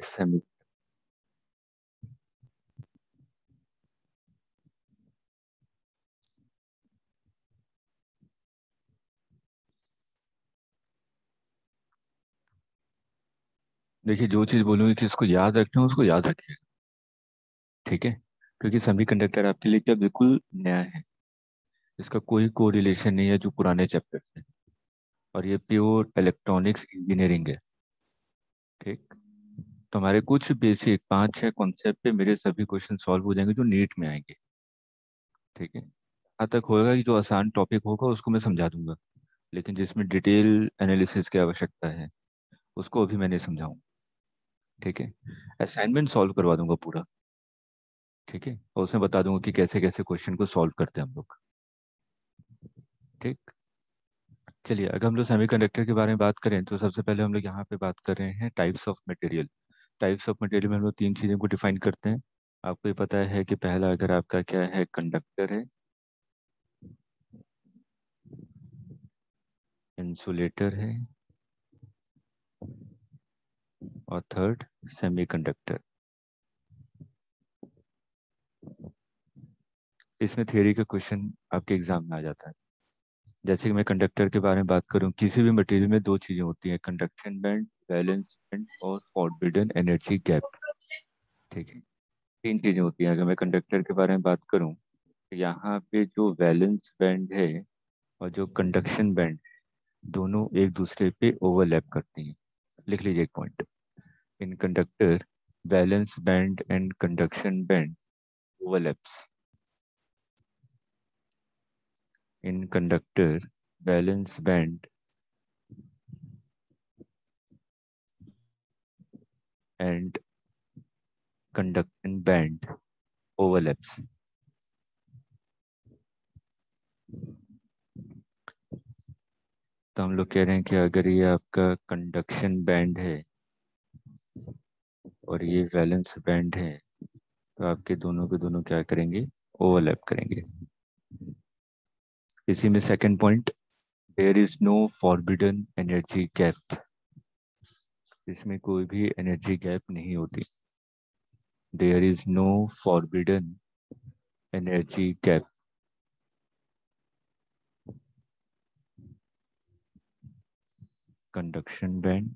Semi देखिए, जो चीज़ बोलूँगी कि इसको याद रखना है उसको याद रखिएगा। ठीक है, क्योंकि सेमीकंडक्टर आपके लिए क्या बिल्कुल नया है। इसका कोई कोरिलेशन नहीं है जो पुराने चैप्टर से। और ये प्योर इलेक्ट्रॉनिक्स इंजीनियरिंग है। ठीक। तो हमारे कुछ बेसिक 5-6 कॉन्सेप्ट पे मेरे सभी क्वेश्चन सॉल्व हो जाएंगे जो नीट में आएंगे। ठीक है। यहाँ तक होगा कि जो आसान टॉपिक होगा उसको मैं समझा दूंगा, लेकिन जिसमें डिटेल एनालिसिस की आवश्यकता है उसको अभी मैं नहीं समझाऊंगा। ठीक है। असाइनमेंट सॉल्व करवा दूंगा पूरा। ठीक है, और उसमें बता दूंगा कि कैसे कैसे क्वेश्चन को सॉल्व करते हैं हम लोग। ठीक। चलिए, अगर हम लोग सेमीकंडक्टर के बारे में बात करें तो सबसे पहले हम लोग यहाँ पे बात कर रहे हैं types of material. Types of material में हम लोग तीन चीज़ों को डिफाइन करते हैं। आपको ये पता है कि पहला अगर आपका क्या है, कंडक्टर है, इंसुलेटर है, और थर्ड सेमीकंडक्टर। इसमें थियरी का क्वेश्चन आपके एग्जाम में आ जाता है। जैसे कि मैं कंडक्टर के बारे में बात करूं, किसी भी मटेरियल में दो चीज़ें होती हैं, कंडक्शन बैंड, वैलेंस बैंड और फॉरबिडन एनर्जी गैप। ठीक है, तीन चीज़ें होती हैं। अगर मैं कंडक्टर के बारे में बात करूं तो यहाँ पे जो वैलेंस बैंड है और जो कंडक्शन बैंड, दोनों एक दूसरे पे ओवरलैप करती हैं। लिख लीजिए एक point. In conductor, valence band and conduction band overlaps. In conductor, valence band and conduction band overlaps. तो हम लोग कह रहे हैं कि अगर ये आपका कंडक्शन बैंड है और ये वैलेंस बैंड है, तो आपके दोनों के दोनों क्या करेंगे, ओवरलैप करेंगे। इसी में second point, there is no forbidden energy gap. इसमें कोई भी एनर्जी गैप नहीं होती। There is no forbidden energy gap. Conduction band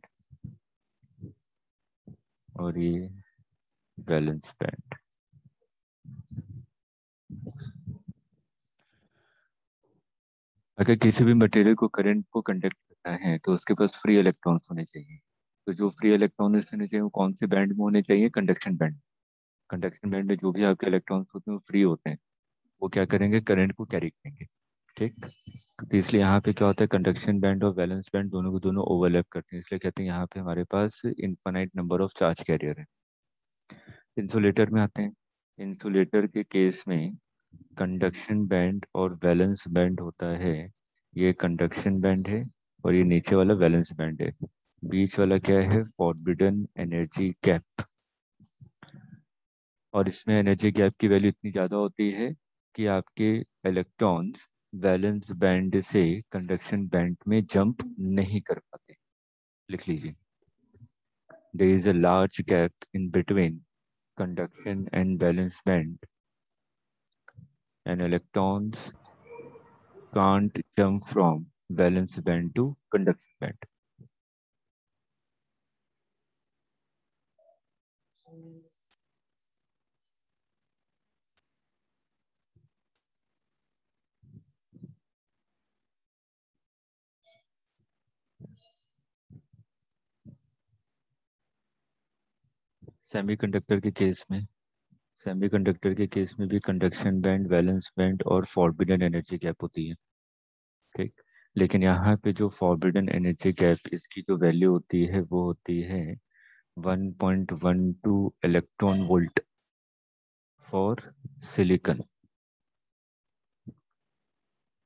और ये वैलेंस बैंड। अगर किसी भी मटेरियल को करंट को कंडक्ट करना है तो उसके पास फ्री इलेक्ट्रॉन्स होने चाहिए। तो जो फ्री इलेक्ट्रॉन्स होने चाहिए वो कौन से बैंड में होने चाहिए, कंडक्शन बैंड। कंडक्शन बैंड में जो भी आपके इलेक्ट्रॉन्स होते हैं वो फ्री होते हैं। वो क्या करेंगे, करंट को कैरी करेंगे। ठीक। तो इसलिए यहाँ पे क्या होता है, कंडक्शन बैंड और वैलेंस बैंड दोनों को दोनों ओवरलैप करते हैं, इसलिए कहते हैं यहाँ पे हमारे पास infinite number of charge carrier है। इंसुलेटर में आते हैं। इंसुलेटर के केस में कंडक्शन बैंड और वैलेंस बैंड होता है। ये कंडक्शन बैंड है और ये नीचे वाला वैलेंस बैंड है। बीच वाला क्या है, फॉरबिडन एनर्जी गैप। और इसमें एनर्जी गैप की वैल्यू इतनी ज़्यादा होती है कि आपके इलेक्ट्रॉन्स वैलेंस बैंड से कंडक्शन बैंड में जंप नहीं कर पाते। लिख लीजिए, there is a large gap in between conduction and valence band, and electrons can't jump from valence band to conduction band. Semiconductor के केस में सेमीकंडक्टर के केस में भी कंडक्शन बैंड, वैलेंस बैंड और फॉरबिडन एनर्जी गैप होती है। ठीक। लेकिन यहाँ पे जो फॉरबिडन एनर्जी गैप, इसकी जो वैल्यू होती है वो होती है 1.12 electron volt for silicon,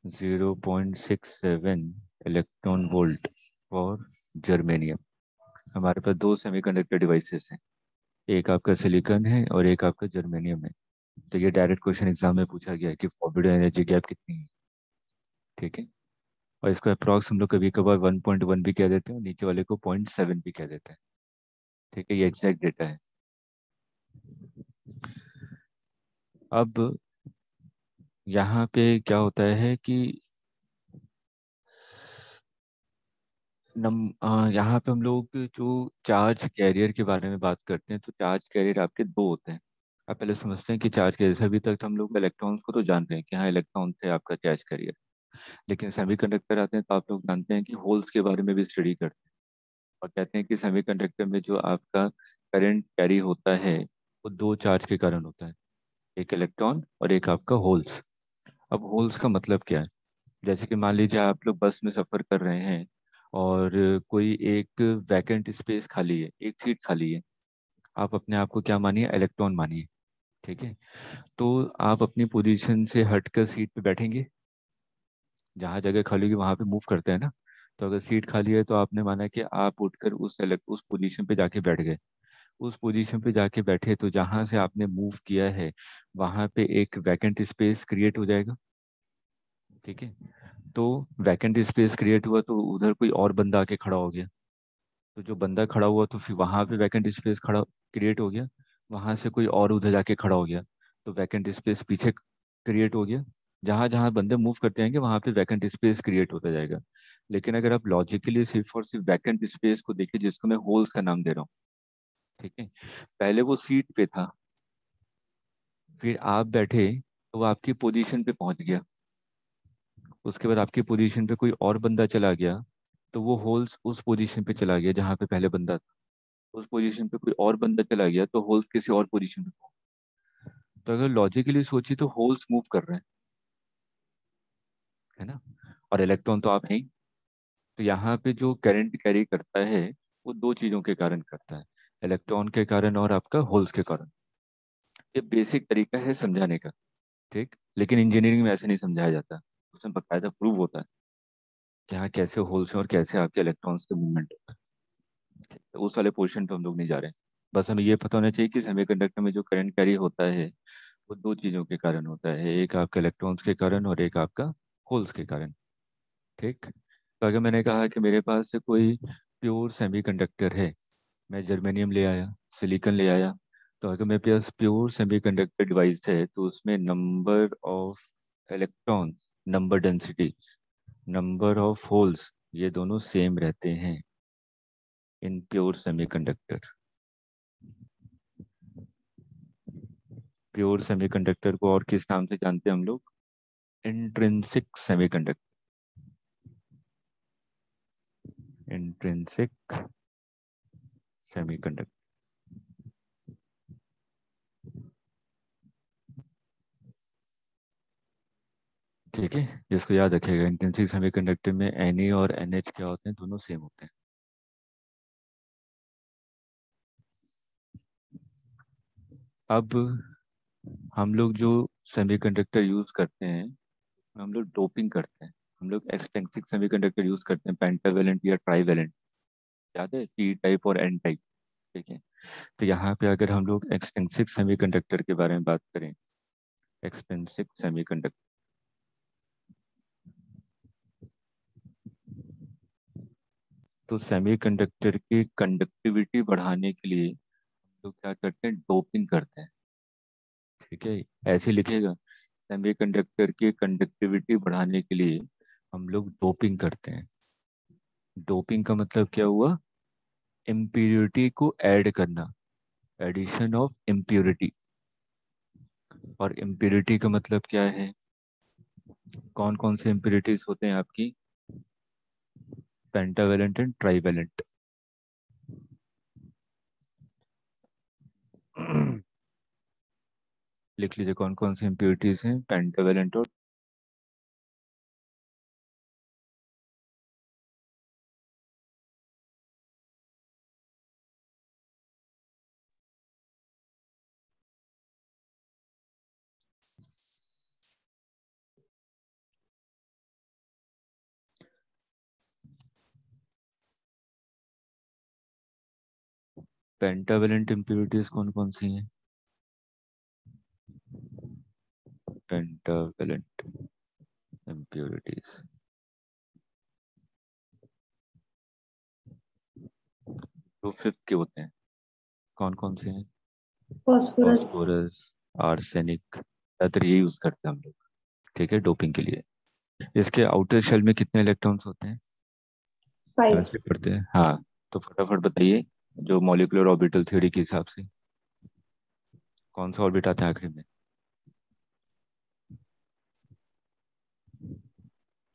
0.67 electron volt for germanium. हमारे पास दो सेमीकंडक्टर डिवाइसेस हैं, एक आपका सिलिकॉन है और एक आपका जर्मेनियम है। तो ये डायरेक्ट क्वेश्चन एग्जाम में पूछा गया है कि फॉरबिडन एनर्जी गैप कितनी है। ठीक है। और इसको अप्रॉक्स हम लोग कभी कभार 1.1 भी कह देते हैं और नीचे वाले को 0.7 भी कह देते हैं। ठीक है, ये एग्जैक्ट डेटा है। अब यहाँ पे क्या होता है कि यहाँ पे हम लोग जो चार्ज कैरियर के बारे में बात करते हैं, तो चार्ज कैरियर आपके दो होते हैं। आप पहले समझते हैं कि चार्ज कैरियर, अभी तक तो हम लोग इलेक्ट्रॉन्स को तो जानते हैं कि हाँ इलेक्ट्रॉन है आपका चार्ज कैरियर, लेकिन सेमीकंडक्टर आते हैं तो आप लोग जानते हैं कि होल्स के बारे में भी स्टडी करते हैं। और कहते हैं कि सेमीकंडक्टर में जो आपका करंट कैरी होता है वो दो चार्ज के कारण होता है, एक इलेक्ट्रॉन और एक आपका होल्स। अब होल्स का मतलब क्या है? जैसे कि मान लीजिए आप लोग बस में सफर कर रहे हैं और कोई एक वैकेंट स्पेस खाली है, एक सीट खाली है, आप अपने आप को क्या मानिए, इलेक्ट्रॉन मानिए। ठीक है, तो आप अपनी पोजीशन से हटकर सीट पे बैठेंगे, जहाँ जगह खाली होगी वहां पे मूव करते हैं ना। तो अगर सीट खाली है तो आपने माना कि आप उठकर उस पोजीशन पे जाके बैठ गए। उस पोजीशन पे जाके बैठे तो जहां से आपने मूव किया है वहां पे एक वैकेंट स्पेस क्रिएट हो जाएगा। ठीक है, तो वैकेंट स्पेस क्रिएट हुआ तो उधर कोई और बंदा आके खड़ा हो गया, तो जो बंदा खड़ा हुआ तो फिर वहां पे वैकेंट स्पेस खड़ा क्रिएट हो गया। वहां से कोई और उधर जाके खड़ा हो गया तो वैकेंट स्पेस पीछे क्रिएट हो गया। जहां जहां बंदे मूव करते जाएंगे वहां पे वैकेंट स्पेस क्रिएट होता जाएगा। लेकिन अगर आप लॉजिकली सिर्फ और सिर्फ वैकेंट स्पेस को देखिए, जिसको मैं होल्स का नाम दे रहा हूँ, ठीक है, पहले वो सीट पे था, फिर आप बैठे तो वो आपकी पोजीशन पे पहुंच गया, उसके बाद आपकी पोजीशन पे कोई और बंदा चला गया तो वो होल्स उस पोजीशन पे चला गया जहां पे पहले बंदा था। उस पोजीशन पे कोई और बंदा चला गया तो होल्स किसी और पोजीशन पे पहुंच। तो अगर लॉजिकली सोची तो होल्स मूव कर रहे हैं, है ना, और इलेक्ट्रॉन तो आप हैं ही। तो यहाँ पे जो करंट कैरी करता है वो दो चीजों के कारण करता है, इलेक्ट्रॉन के कारण और आपका होल्स के कारण। ये बेसिक तरीका है समझाने का। ठीक, लेकिन इंजीनियरिंग में ऐसे नहीं समझाया जाता, उसमें बकायदा प्रूव होता है कि हाँ कैसे होल्स हैं और कैसे आपके इलेक्ट्रॉन्स के मूवमेंट होता है। ठीक है, उस वाले पोर्शन पे हम लोग नहीं जा रहे हैं। बस हमें ये पता होना चाहिए कि सेमीकंडक्टर में जो करंट कैरी होता है वो दो चीज़ों के कारण होता है, एक आपके इलेक्ट्रॉन्स के कारण और एक आपका होल्स के कारण। ठीक, तो अगर मैंने कहा कि मेरे पास से कोई प्योर सेमीकंडक्टर है, मैं जर्मेनियम ले आया, सिलिकॉन ले आया, तो अगर मेरे पास प्योर सेमीकंडक्टर डिवाइस है तो उसमें number of electron, number density, number of holes, ये दोनों सेम रहते हैं in pure semiconductor. Pure semiconductor को और किस नाम से जानते हैं हम लोग? Intrinsic semiconductor. Intrinsic semiconductor. ठीक है, जिसको याद रखेगा, इंट्रिंसिक सेमीकंडक्टर में Na और NH क्या होते हैं, दोनों सेम होते हैं। अब हम लोग जो सेमीकंडक्टर यूज करते हैं, हम लोग डोपिंग करते हैं। हम लोग एक्सट्रिंसिक सेमीकंडक्टर यूज करते हैं, पेंटावेलेंट या ट्राईवेलेंट, याद है, P टाइप और N टाइप। ठीक है, तो यहाँ पे अगर हम लोग एक्सट्रिंसिक सेमीकंडक्टर के बारे में बात करें, एक्सट्रिंसिक सेमीकंडक्टर, तो सेमीकंडक्टर की कंडक्टिविटी बढ़ाने के लिए तो क्या करते हैं, डोपिंग करते हैं। ठीक है, ऐसे लिखेगा, सेमीकंडक्टर की कंडक्टिविटी बढ़ाने के लिए हम लोग डोपिंग करते हैं। डोपिंग का मतलब क्या हुआ? इम्प्योरिटी को ऐड करना, एडिशन ऑफ इम्प्योरिटी। और इम्प्योरिटी का मतलब क्या है? कौन कौन से इम्प्योरिटीज होते हैं आपकी? Pentavalent and trivalent. लिख लीजिए कौन कौन सी इम्प्योरिटीज हैं, पेंटावेलेंट और पेंटावेलेंट इम्प्योरिटीज कौन कौन सी हैं? पेंटावेलेंट इम्प्योरिटीज तो फिफ्थ के होते हैं। कौन कौन से हैं? फॉस्फोरस। फॉस्फोरस, आर्सेनिक, ज़्यादातर ये यूज करते हैं हम लोग, ठीक है, डोपिंग के लिए। इसके आउटर शेल में कितने इलेक्ट्रॉन्स होते हैं? 5। केमिस्ट्री पढ़ते हैं, हाँ। तो फटाफट बताइए, जो मॉलिक्यूलर ऑर्बिटल थ्योरी के हिसाब से कौन सा ऑर्बिट आता है आखिरी में?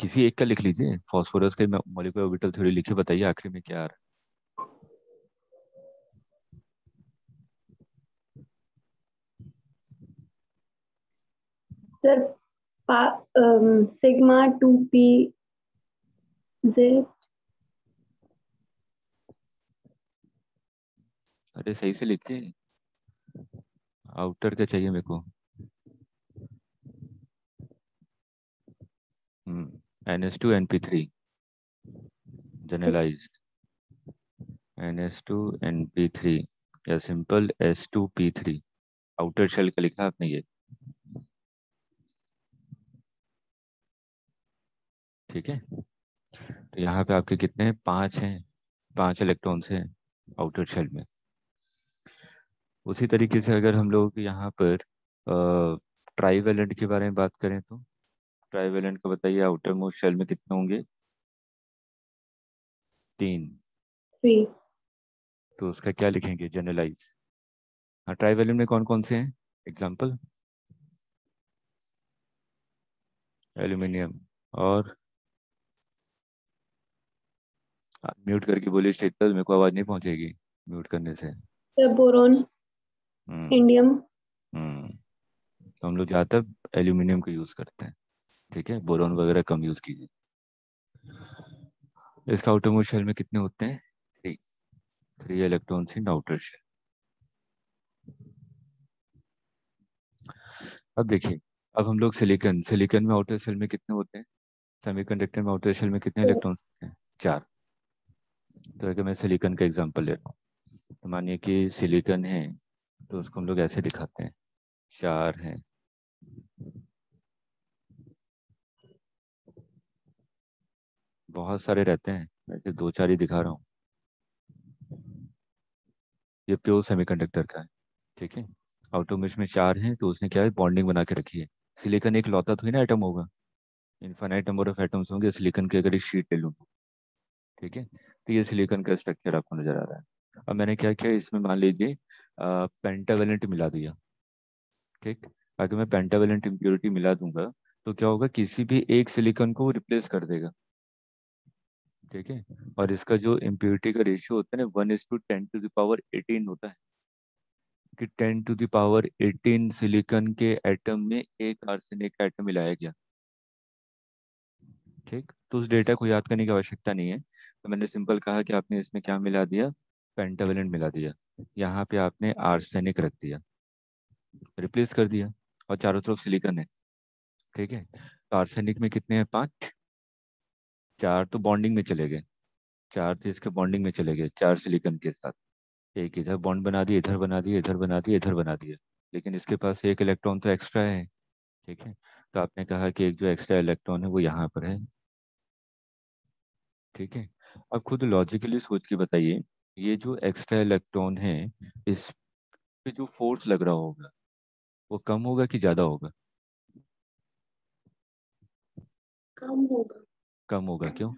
किसी एक का लिख लीजिए, फास्फोरस के मॉलिक्यूलर ऑर्बिटल थ्योरी लिखिए, बताइए आखिरी में क्या आ रहा सर, सिग्मा 2p z। है। अरे सही से लिखिए, आउटर का चाहिए मेरे को। NH2 NP3, generalised NH2 NP3, या सिंपल S2P3। आउटर शेल का लिखा आपने ये, ठीक है। तो यहाँ पे आपके कितने हैं? 5 हैं, 5 इलेक्ट्रॉन्स हैं आउटर शेल में। उसी तरीके से अगर हम लोग यहाँ पर ट्राईवेलेंट के बारे में बात करें तो ट्राईवेलेंट का बताइए, आउटर मोस्ट शेल में कितने होंगे? 3। 3। तो उसका क्या लिखेंगे? जनरलाइज। हाँ, ट्राईवेलेंट में कौन कौन से हैं? एग्जाम्पल, एल्यूमिनियम, और म्यूट करके बोलिए स्टेटस, मेरे को आवाज़ नहीं पहुंचेगी म्यूट करने से। सर, बोरॉन, हम्म। इंडियम। हम्म। तो हम लोग ज़्यादातर एल्यूमिनियम का यूज़ करते हैं, ठीक है, बोरॉन वगैरह कम यूज़ कीजिए। इसका आउटर मोस्ट शेल में कितने होते हैं? 3। 3 इलेक्ट्रॉन्स इन आउटर शेल। अब देखिए, अब हम लोग सिलिकॉन, सिलिकॉन में आउटर शेल में कितने होते हैं? सेमीकंडक्टर में आउटर शेल में कितने इलेक्ट्रॉन्स होते हैं? 4। तो अगर मैं सिलिकॉन का एग्जांपल ले रहा हूँ, तो मानिए कि सिलिकॉन है, तो उसको हम लोग ऐसे दिखाते हैं, 4 हैं। बहुत सारे रहते हैं, मैं सिर्फ 2 4 ही दिखा रहा हूँ। ये प्योर सेमीकंडक्टर का है, ठीक है। आउटर में 4 हैं, तो उसने क्या है, बॉन्डिंग बना के रखी है। सिलिकॉन एक लौता थोड़ी ना एटम होगा, इनफाइनाइट नंबर ऑफ एटम्स होंगे सिलिकॉन के, अगर एक शीट ले लूँ तो, ठीक है। तो ये सिलिकॉन का स्ट्रक्चर आपको नजर आ रहा है। अब मैंने क्या किया, इसमें मान लीजिए पेंटावेलेंट मिला दिया, ठीक। अगर मैं पेंटावेलेंट इम्प्योरिटी मिला दूंगा, तो क्या होगा, किसी भी एक सिलिकॉन को रिप्लेस कर देगा, ठीक है। और इसका जो इम्प्योरिटी का रेशियो होता है ना, 1:10⁻18 होता है, कि 10⁻18 सिलिकॉन के एटम में एक आर्सेनिक का एटम मिलाया गया, ठीक। तो उस डेटा को याद करने की आवश्यकता नहीं है, तो मैंने सिंपल कहा कि आपने इसमें क्या मिला दिया, पेंटावेलेंट मिला दिया, यहाँ पे आपने आर्सेनिक रख दिया, रिप्लेस कर दिया, और चारों तरफ सिलिकॉन है, ठीक है। तो आर्सेनिक में कितने हैं? 5। 4 तो बॉन्डिंग में चले गए, 4 तो इसके बॉन्डिंग में चले गए 4 सिलिकॉन के साथ। एक इधर बॉन्ड बना दिए, इधर बना दिए, इधर बना दिए, इधर बना दिए, लेकिन इसके पास एक इलेक्ट्रॉन तो एक्स्ट्रा है, ठीक है। तो आपने कहा कि एक जो एक्स्ट्रा इलेक्ट्रॉन है वो यहाँ पर है, ठीक है। अब खुद लॉजिकली सोच के बताइए, ये जो एक्स्ट्रा इलेक्ट्रॉन है, इस पे जो फोर्स लग रहा होगा वो कम होगा कि ज़्यादा होगा? कम होगा। कम होगा, क्यों?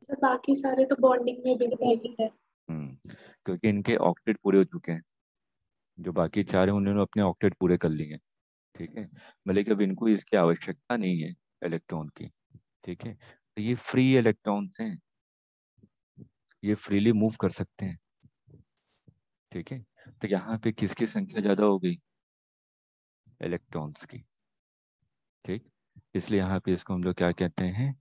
सर, बाकी सारे तो बॉन्डिंग में बिजी है। क्योंकि इनके ऑक्टेट पूरे हो चुके हैं, जो बाकी 4 हैं उन्होंने अपने ऑक्टेट पूरे कर लिए हैं, ठीक है। मतलब कि अब इनको इसकी आवश्यकता नहीं है इलेक्ट्रॉन की, ठीक है। तो ये फ्री इलेक्ट्रॉन्स हैं, ये फ्रीली मूव कर सकते हैं, ठीक है। तो यहाँ पे किसकी संख्या ज़्यादा हो गई? इलेक्ट्रॉन्स की, ठीक। इसलिए यहाँ पे इसको हम लोग क्या कहते हैं,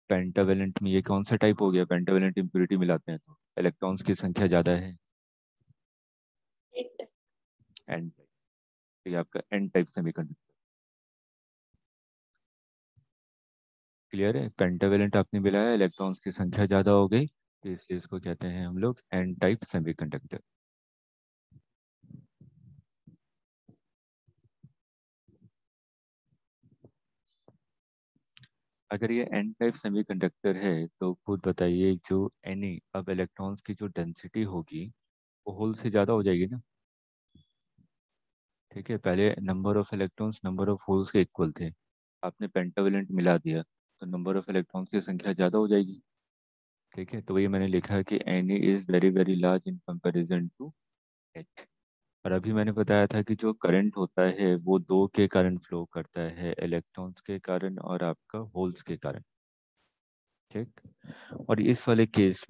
पेंटावेलेंट में ये कौन सा टाइप हो गया? पेंटावेलेंट इम्प्योरिटी मिलाते हैं तो इलेक्ट्रॉन्स की संख्या ज़्यादा है, एन टाइप। ये आपका एन टाइप सेमीकंडक्टर, क्लियर है। पेंटावेलेंट आपने मिलाया, इलेक्ट्रॉन्स की संख्या ज़्यादा हो गई, तो इसलिए इसको कहते हैं हम लोग एन टाइप सेमीकंडक्टर। अगर ये एन टाइप सेमीकंडक्टर है, तो खुद बताइए, जो एन अब इलेक्ट्रॉन्स की जो डेंसिटी होगी वो होल से ज़्यादा हो जाएगी ना। ठीक है, पहले number of electrons number of holes के इक्वल थे, आपने पेंटावेलेंट मिला दिया तो नंबर ऑफ इलेक्ट्रॉन्स की संख्या ज़्यादा हो जाएगी। ठीक है, तो वही मैंने लिखा है कि n is very very large in comparison to h. और अभी मैंने बताया था कि जो करंट होता है वो दो के कारण फ्लो करता है, इलेक्ट्रॉन्स के कारण और आपका होल्स के कारण। ठीक। और इस वाले केस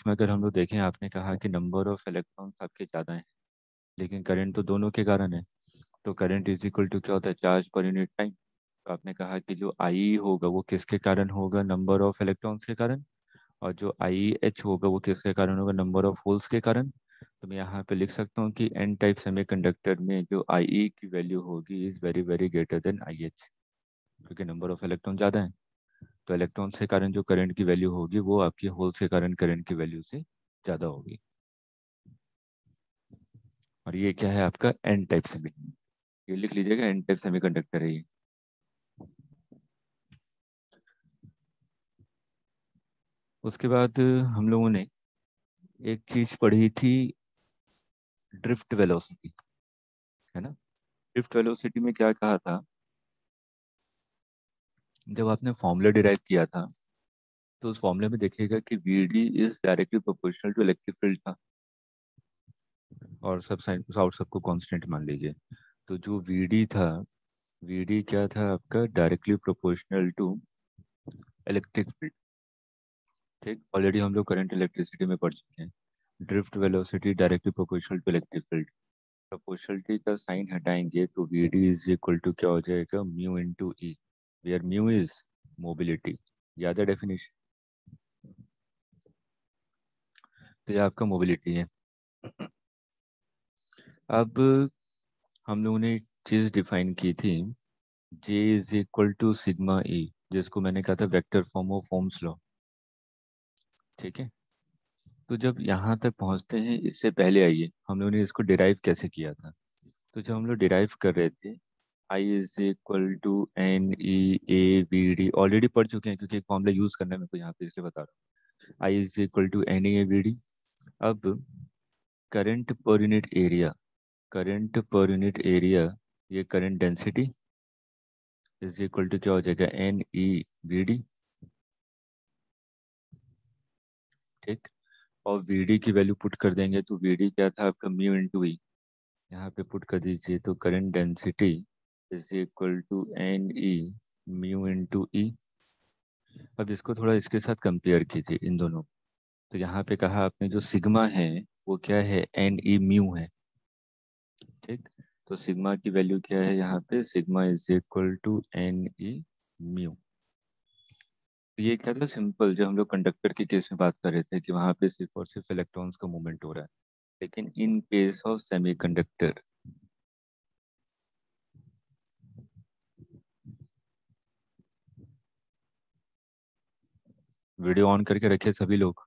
में अगर हम लोग देखें, आपने कहा कि नंबर ऑफ इलेक्ट्रॉन्स आपके ज़्यादा हैं लेकिन करंट तो दोनों के कारण है। तो करंट इज इक्वल टू क्या होता है, चार्ज पर यूनिट टाइम। तो आपने कहा कि जो आई होगा वो किसके कारण होगा, नंबर ऑफ इलेक्ट्रॉन्स के कारण। और जो आई एच होगा वो किसके कारण होगा, नंबर ऑफ होल्स के कारण। तो मैं यहाँ पे लिख सकता हूँ कि एन टाइप सेमीकंडक्टर में जो आई ई की वैल्यू होगी is very very greater than I h, क्योंकि नंबर ऑफ इलेक्ट्रॉन ज़्यादा है। तो इलेक्ट्रॉन से कारण जो करंट की वैल्यू होगी वो आपकी होल से कारण करंट की वैल्यू से ज़्यादा होगी। और ये क्या है आपका एन टाइप सेमी, ये लिख लीजिएगा, एन टाइप सेमीकंडक्टर है ये। उसके बाद हम लोगों ने एक चीज पढ़ी थी, ड्रिफ्ट वेलोसिटी, है ना। ड्रिफ्ट वेलोसिटी में क्या कहा था, जब आपने फॉर्मूला डिराइव किया था तो उस फॉर्मूले में देखिएगा कि v d is directly proportional to electric field था, और सब साइन आउट सबको कांस्टेंट मान लीजिए। तो जो वी डी था, वी डी क्या था आपका, directly proportional to electric field. ठीक, ऑलरेडी हम लोग करंट इलेक्ट्रिसिटी में पढ़ चुके हैं। Drift velocity directly proportional to electric field. Proportionality का साइन हटाएंगे तो v d is equal to क्या हो जाएगा, mu into e, where mu is mobility. याद है डेफिनेशन, तो ये आपका मोबिलिटी है। अब हम लोगों ने एक चीज डिफाइन की थी, J is equal to sigma E, जिसको मैंने कहा था vector form of Ohm's law. ठीक है, तो जब यहाँ तक पहुँचते हैं इससे पहले आइए हम लोगों ने इसको डिराइव कैसे किया था। तो जब हम लोग डिराइव कर रहे थे, I is equal to n e A v d, already पढ़ चुके हैं क्योंकि एक फॉर्मूला यूज करना है मेरे को यहाँ पे इसलिए बता रहा हूँ। I is equal to n e A v d. अब current per unit area, current per unit area, ये current density is equal to क्या हो जाएगा, एन ई वी डी। ठीक, और वी डी की वैल्यू पुट कर देंगे तो वी डी क्या था आपका, म्यू इंटू ई। यहाँ पे पुट कर दीजिए तो current density is equal to n e mu into E. अब इसको थोड़ा इसके साथ कंपेयर कीजिए इन दोनों। तो यहाँ पे कहा आपने जो सिग्मा है वो क्या है, एन ई म्यू है। ठीक, तो सिग्मा की वैल्यू क्या है यहाँ पे, sigma is equal to n e mu. तो ये क्या था, सिंपल, जो हम लोग कंडक्टर के केस में बात कर रहे थे कि वहाँ पे सिर्फ और सिर्फ इलेक्ट्रॉन्स का मूवमेंट हो रहा है। लेकिन in case of semiconductor, video on करके रखे सभी लोग।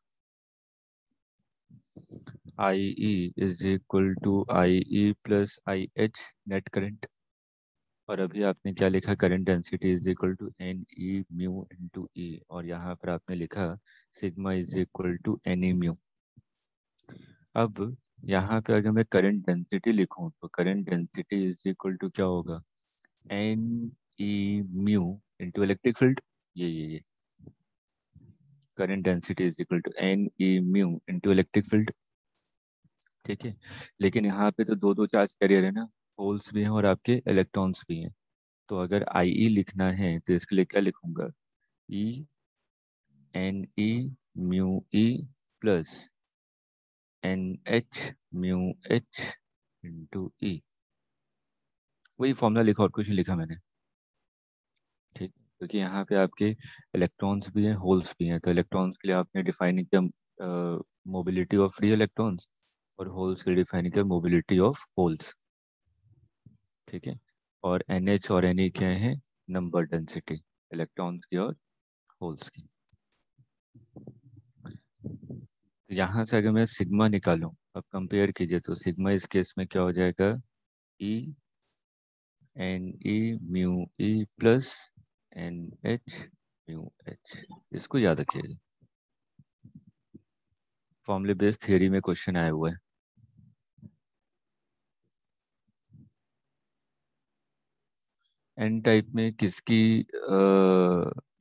I e is equal to I e plus I h net current. और अभी आपने क्या लिखा, current density is equal to n e mu into E, और यहाँ पर आपने लिखा sigma is equal to n e mu. अब यहाँ पे अगर मैं करंट डेंसिटी लिखूँ तो current density is equal to क्या होगा, N e mu into electric field. ये current density is equal to n e mu into electric field. ठीक है, लेकिन यहाँ पे तो दो दो चार्ज कैरियर है ना, होल्स भी हैं और आपके इलेक्ट्रॉन्स भी हैं। तो अगर आई ई लिखना है तो इसके लिए क्या लिखूंगा, E n e mu e plus n h mu h into E. वही फॉर्मूला लिखा और कुछ नहीं लिखा मैंने। ठीक, क्योंकि यहाँ पे आपके इलेक्ट्रॉन्स भी हैं होल्स भी हैं, तो इलेक्ट्रॉन्स के लिए आपने डिफाइन किया मोबिलिटी ऑफ फ्री इलेक्ट्रॉन्स, और होल्स के लिए डिफाइन किया मोबिलिटी ऑफ होल्स। ठीक है, और एन एच और एन ई क्या है, नंबर डेंसिटी इलेक्ट्रॉन्स की और होल्स की। तो यहाँ से अगर मैं सिग्मा निकालूं, अब कंपेयर कीजिए तो सिग्मा इस केस में क्या हो जाएगा, e n e mu e plus n h mu h. इसको याद रखिएगा। फॉर्मूले बेस्ड थियरी में क्वेश्चन आया हुआ है। एन टाइप में किसकी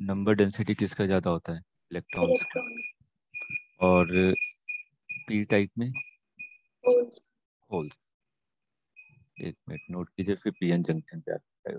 नंबर डेंसिटी किसका ज़्यादा होता है? इलेक्ट्रॉन्स का। इलेक्ट्रॉन। और पी टाइप में होल्स। होल्स। एक मिनट नोट कीजिए, फिर पीएन जंक्शन पे आता है।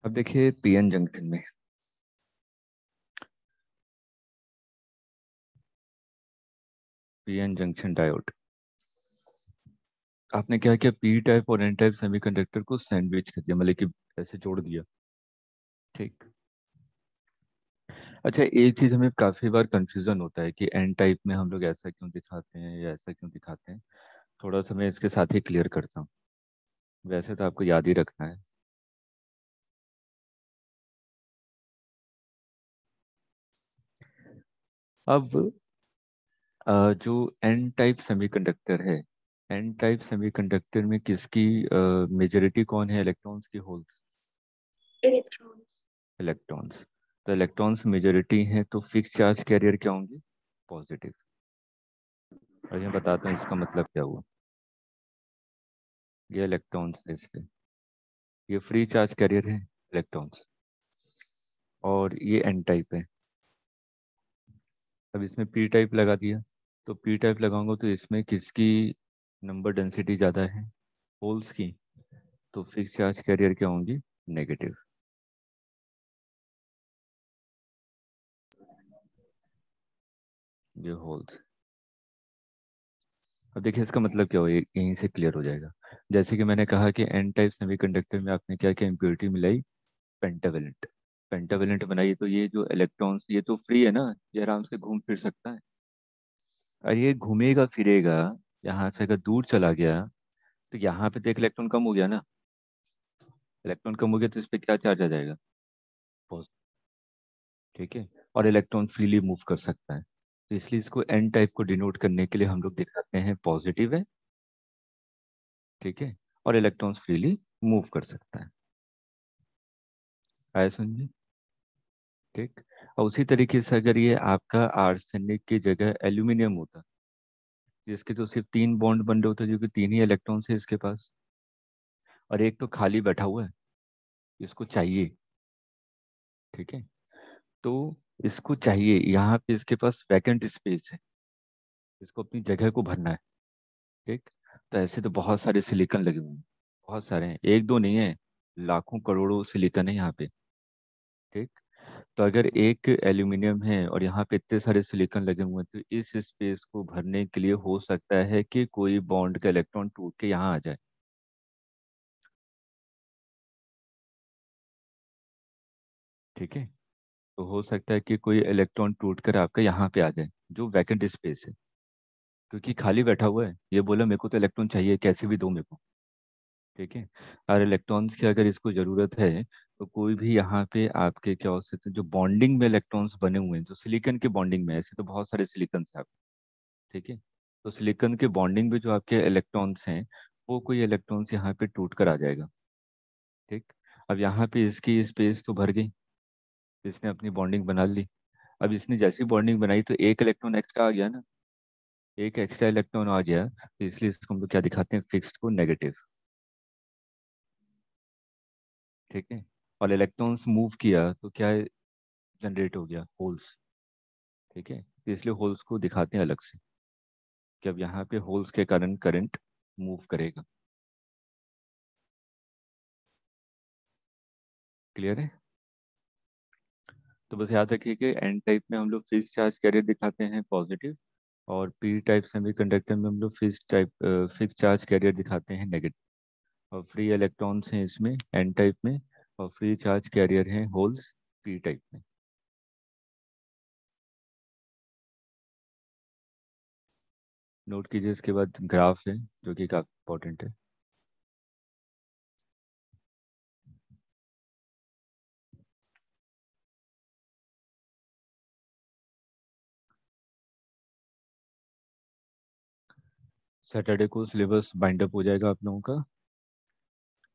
अब देखिए पीएन जंक्शन में पीएन जंक्शन डायोड, आपने क्या किया, पी टाइप और एन टाइप सेमीकंडक्टर को सैंडविच कर दिया, मतलब कि ऐसे जोड़ दिया। ठीक। अच्छा, एक चीज हमें काफी बार कंफ्यूजन होता है कि एन टाइप में हम लोग ऐसा क्यों दिखाते हैं या ऐसा क्यों दिखाते हैं। थोड़ा सा मैं इसके साथ ही क्लियर करता हूँ। वैसे तो आपको याद ही रखना है। अब जो एन टाइप सेमीकंडक्टर है, एन टाइप सेमीकंडक्टर में किसकी मेजॉरिटी कौन है, इलेक्ट्रॉन्स की होल्स? इलेक्ट्रॉन। इलेक्ट्रॉन्स। तो इलेक्ट्रॉन्स मेजॉरिटी हैं तो फिक्स चार्ज कैरियर क्या होंगे? पॉजिटिव। और मैं बताता हूँ इसका मतलब क्या हुआ। ये इलेक्ट्रॉन्स है इस पे, ये फ्री चार्ज कैरियर है इलेक्ट्रॉन्स, और ये एन टाइप है। अब इसमें पी टाइप लगा दिया, तो पी टाइप लगाऊंगा तो इसमें किसकी नंबर डेंसिटी ज़्यादा है? होल्स की। तो फिक्स चार्ज कैरियर क्या होंगी? नेगेटिव। ये होल्स। अब देखिए इसका मतलब क्या हो, यहीं से क्लियर हो जाएगा। जैसे कि मैंने कहा कि एन टाइप सेमीकंडक्टर में आपने क्या क्या इम्प्योरिटी मिलाई, पेंटावेलेंट। पेंटावेलेंट बनाई तो ये जो इलेक्ट्रॉन्स, ये तो फ्री है ना, ये आराम से घूम फिर सकता है। और ये घूमेगा फिरेगा, यहाँ से अगर दूर चला गया तो यहाँ पे तो एक इलेक्ट्रॉन कम हो गया ना। इलेक्ट्रॉन कम हो गया तो इस पे क्या चार्ज आ जाएगा, पॉजिटिव। ठीक है। और इलेक्ट्रॉन फ्रीली मूव कर सकता है, तो इसलिए इसको एन टाइप को डिनोट करने के लिए हम लोग दिखाते हैं पॉजिटिव है। ठीक है। और इलेक्ट्रॉन्स फ्रीली मूव कर सकता है। आया समझे। ठीक। और उसी तरीके से अगर ये आपका आर्सेनिक की जगह एल्यूमिनियम होता, जिसके तो सिर्फ 3 बॉन्ड बन रहे होते, जो कि 3 ही इलेक्ट्रॉन्स है इसके पास, और एक तो खाली बैठा हुआ है, इसको चाहिए। ठीक है। तो इसको चाहिए, यहाँ पे इसके पास वैकेंट स्पेस है, इसको अपनी जगह को भरना है। ठीक। तो ऐसे तो बहुत सारे सिलिकॉन लगे हुए हैं, बहुत सारे हैं, एक दो नहीं है, लाखों करोड़ों सिलिकॉन है यहाँ पे। ठीक। तो अगर एक एल्यूमिनियम है और यहाँ पे इतने सारे सिलिकॉन लगे हुए हैं, तो इस स्पेस को भरने के लिए हो सकता है कि कोई बॉन्ड का इलेक्ट्रॉन टूट के यहाँ आ जाए। ठीक है। तो हो सकता है कि कोई इलेक्ट्रॉन टूट कर आपका यहाँ पे आ जाए, जो वैकेंट स्पेस है, क्योंकि खाली बैठा हुआ है, ये बोला मेरे को तो इलेक्ट्रॉन चाहिए, कैसे भी दो मेरे को। ठीक है। और इलेक्ट्रॉन्स की अगर इसको ज़रूरत है, तो कोई भी यहाँ पे आपके क्या हो सकते हैं, जो बॉन्डिंग में इलेक्ट्रॉन्स बने हुए हैं, जो सिलिकॉन के बॉन्डिंग में, ऐसे तो बहुत सारे सिलिकॉन है आप। ठीक है। तो सिलिकॉन के बॉन्डिंग में जो आपके इलेक्ट्रॉन्स हैं, वो कोई इलेक्ट्रॉन्स यहाँ पे टूट कर आ जाएगा। ठीक। अब यहाँ पे इसकी स्पेस तो भर गई, इसने अपनी बॉन्डिंग बना ली। अब इसने जैसी बॉन्डिंग बनाई तो एक इलेक्ट्रॉन एक्स्ट्रा आ गया ना, एक एक्स्ट्रा इलेक्ट्रॉन आ गया, तो इसलिए इसको हम लोग क्या दिखाते हैं, फिक्स्ड को नेगेटिव। ठीक है। और इलेक्ट्रॉन्स मूव किया तो क्या जनरेट हो गया, होल्स। ठीक है। तो इसलिए होल्स को दिखाते हैं अलग से, कि अब यहाँ पे होल्स के कारण करंट मूव करेगा। क्लियर है। तो बस याद रखिए कि एन टाइप में हम लोग फिक्स चार्ज कैरियर दिखाते हैं पॉजिटिव, और पी टाइप सेमीकंडक्टर में हम लोग फिक्स चार्ज कैरियर दिखाते हैं नेगेटिव। और फ्री इलेक्ट्रॉन्स हैं इसमें एन टाइप में, और फ्री चार्ज कैरियर हैं होल्स पी टाइप में। नोट कीजिए, इसके बाद ग्राफ है जो कि काफी इंपॉर्टेंट है। सैटरडे को सिलेबस बाइंड अप हो जाएगा आप लोगों का।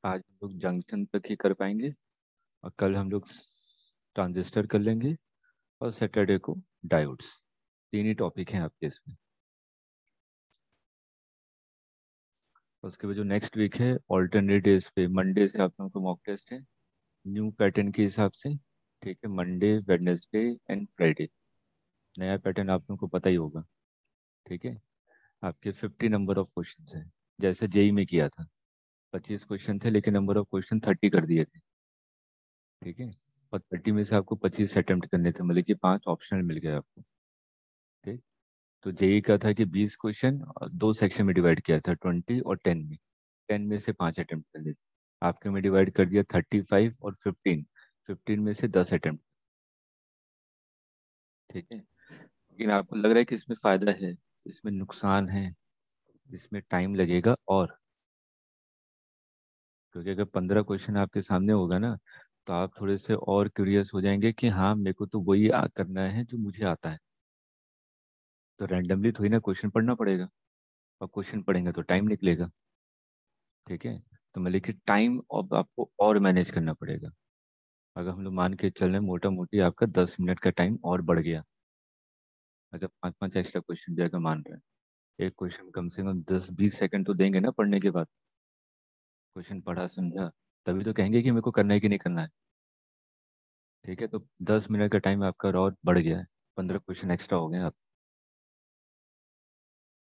आज हम लोग जंक्शन तक ही कर पाएंगे, और कल हम लोग ट्रांजिस्टर कर लेंगे, और सैटरडे को डायोड्स। 3 ही टॉपिक हैं आपके इसमें। उसके बाद जो नेक्स्ट वीक है, ऑल्टरनेट डेज पे मंडे से आप लोगों को मॉक टेस्ट है, न्यू पैटर्न के हिसाब से। ठीक है। मंडे, वेडनेसडे एंड फ्राइडे, नया पैटर्न आप लोगों को पता ही होगा। ठीक है। आपके 50 नंबर ऑफ क्वेश्चन हैं, जैसे जेई में किया था। 25 क्वेश्चन थे, लेकिन नंबर ऑफ क्वेश्चन 30 कर दिए थे। ठीक है। और 30 में से आपको 25 अटेम्प्ट करने थे, मतलब कि 5 ऑप्शनल मिल गए आपको। ठीक। तो जेई का था कि 20 क्वेश्चन और 2 सेक्शन में डिवाइड किया था, 20 और 10 में। 10 में से 5 अटेम्प्ट करने थे, आपके में डिवाइड कर दिया 35 और 15। 15 में से 10 अटेम्प्ट। ठीक है। लेकिन आपको लग रहा है कि इसमें फायदा है, इसमें नुकसान है, इसमें टाइम लगेगा, और क्योंकि अगर 15 क्वेश्चन आपके सामने होगा ना, तो आप थोड़े से और क्यूरियस हो जाएंगे कि हाँ मेरे को तो वही करना है जो मुझे आता है। तो रैंडमली थोड़ी ना क्वेश्चन पढ़ना पड़ेगा, और क्वेश्चन पढ़ेंगे तो टाइम निकलेगा। ठीक है। तो मतलब कि टाइम अब आपको और मैनेज करना पड़ेगा। अगर हम लोग मान के चल रहे हैं, मोटा मोटी आपका 10 मिनट का टाइम और बढ़ गया, अगर 5 5 एक्स्ट्रा क्वेश्चन भी अगर मान रहे हैं, एक क्वेश्चन कम से कम 10 20 सेकंड तो देंगे ना पढ़ने के बाद। क्वेश्चन पढ़ा समझा, तभी तो कहेंगे कि मेरे को करना है कि नहीं करना है। ठीक है। तो 10 मिनट का टाइम आपका और बढ़ गया है, 15 क्वेश्चन एक्स्ट्रा हो गए आप।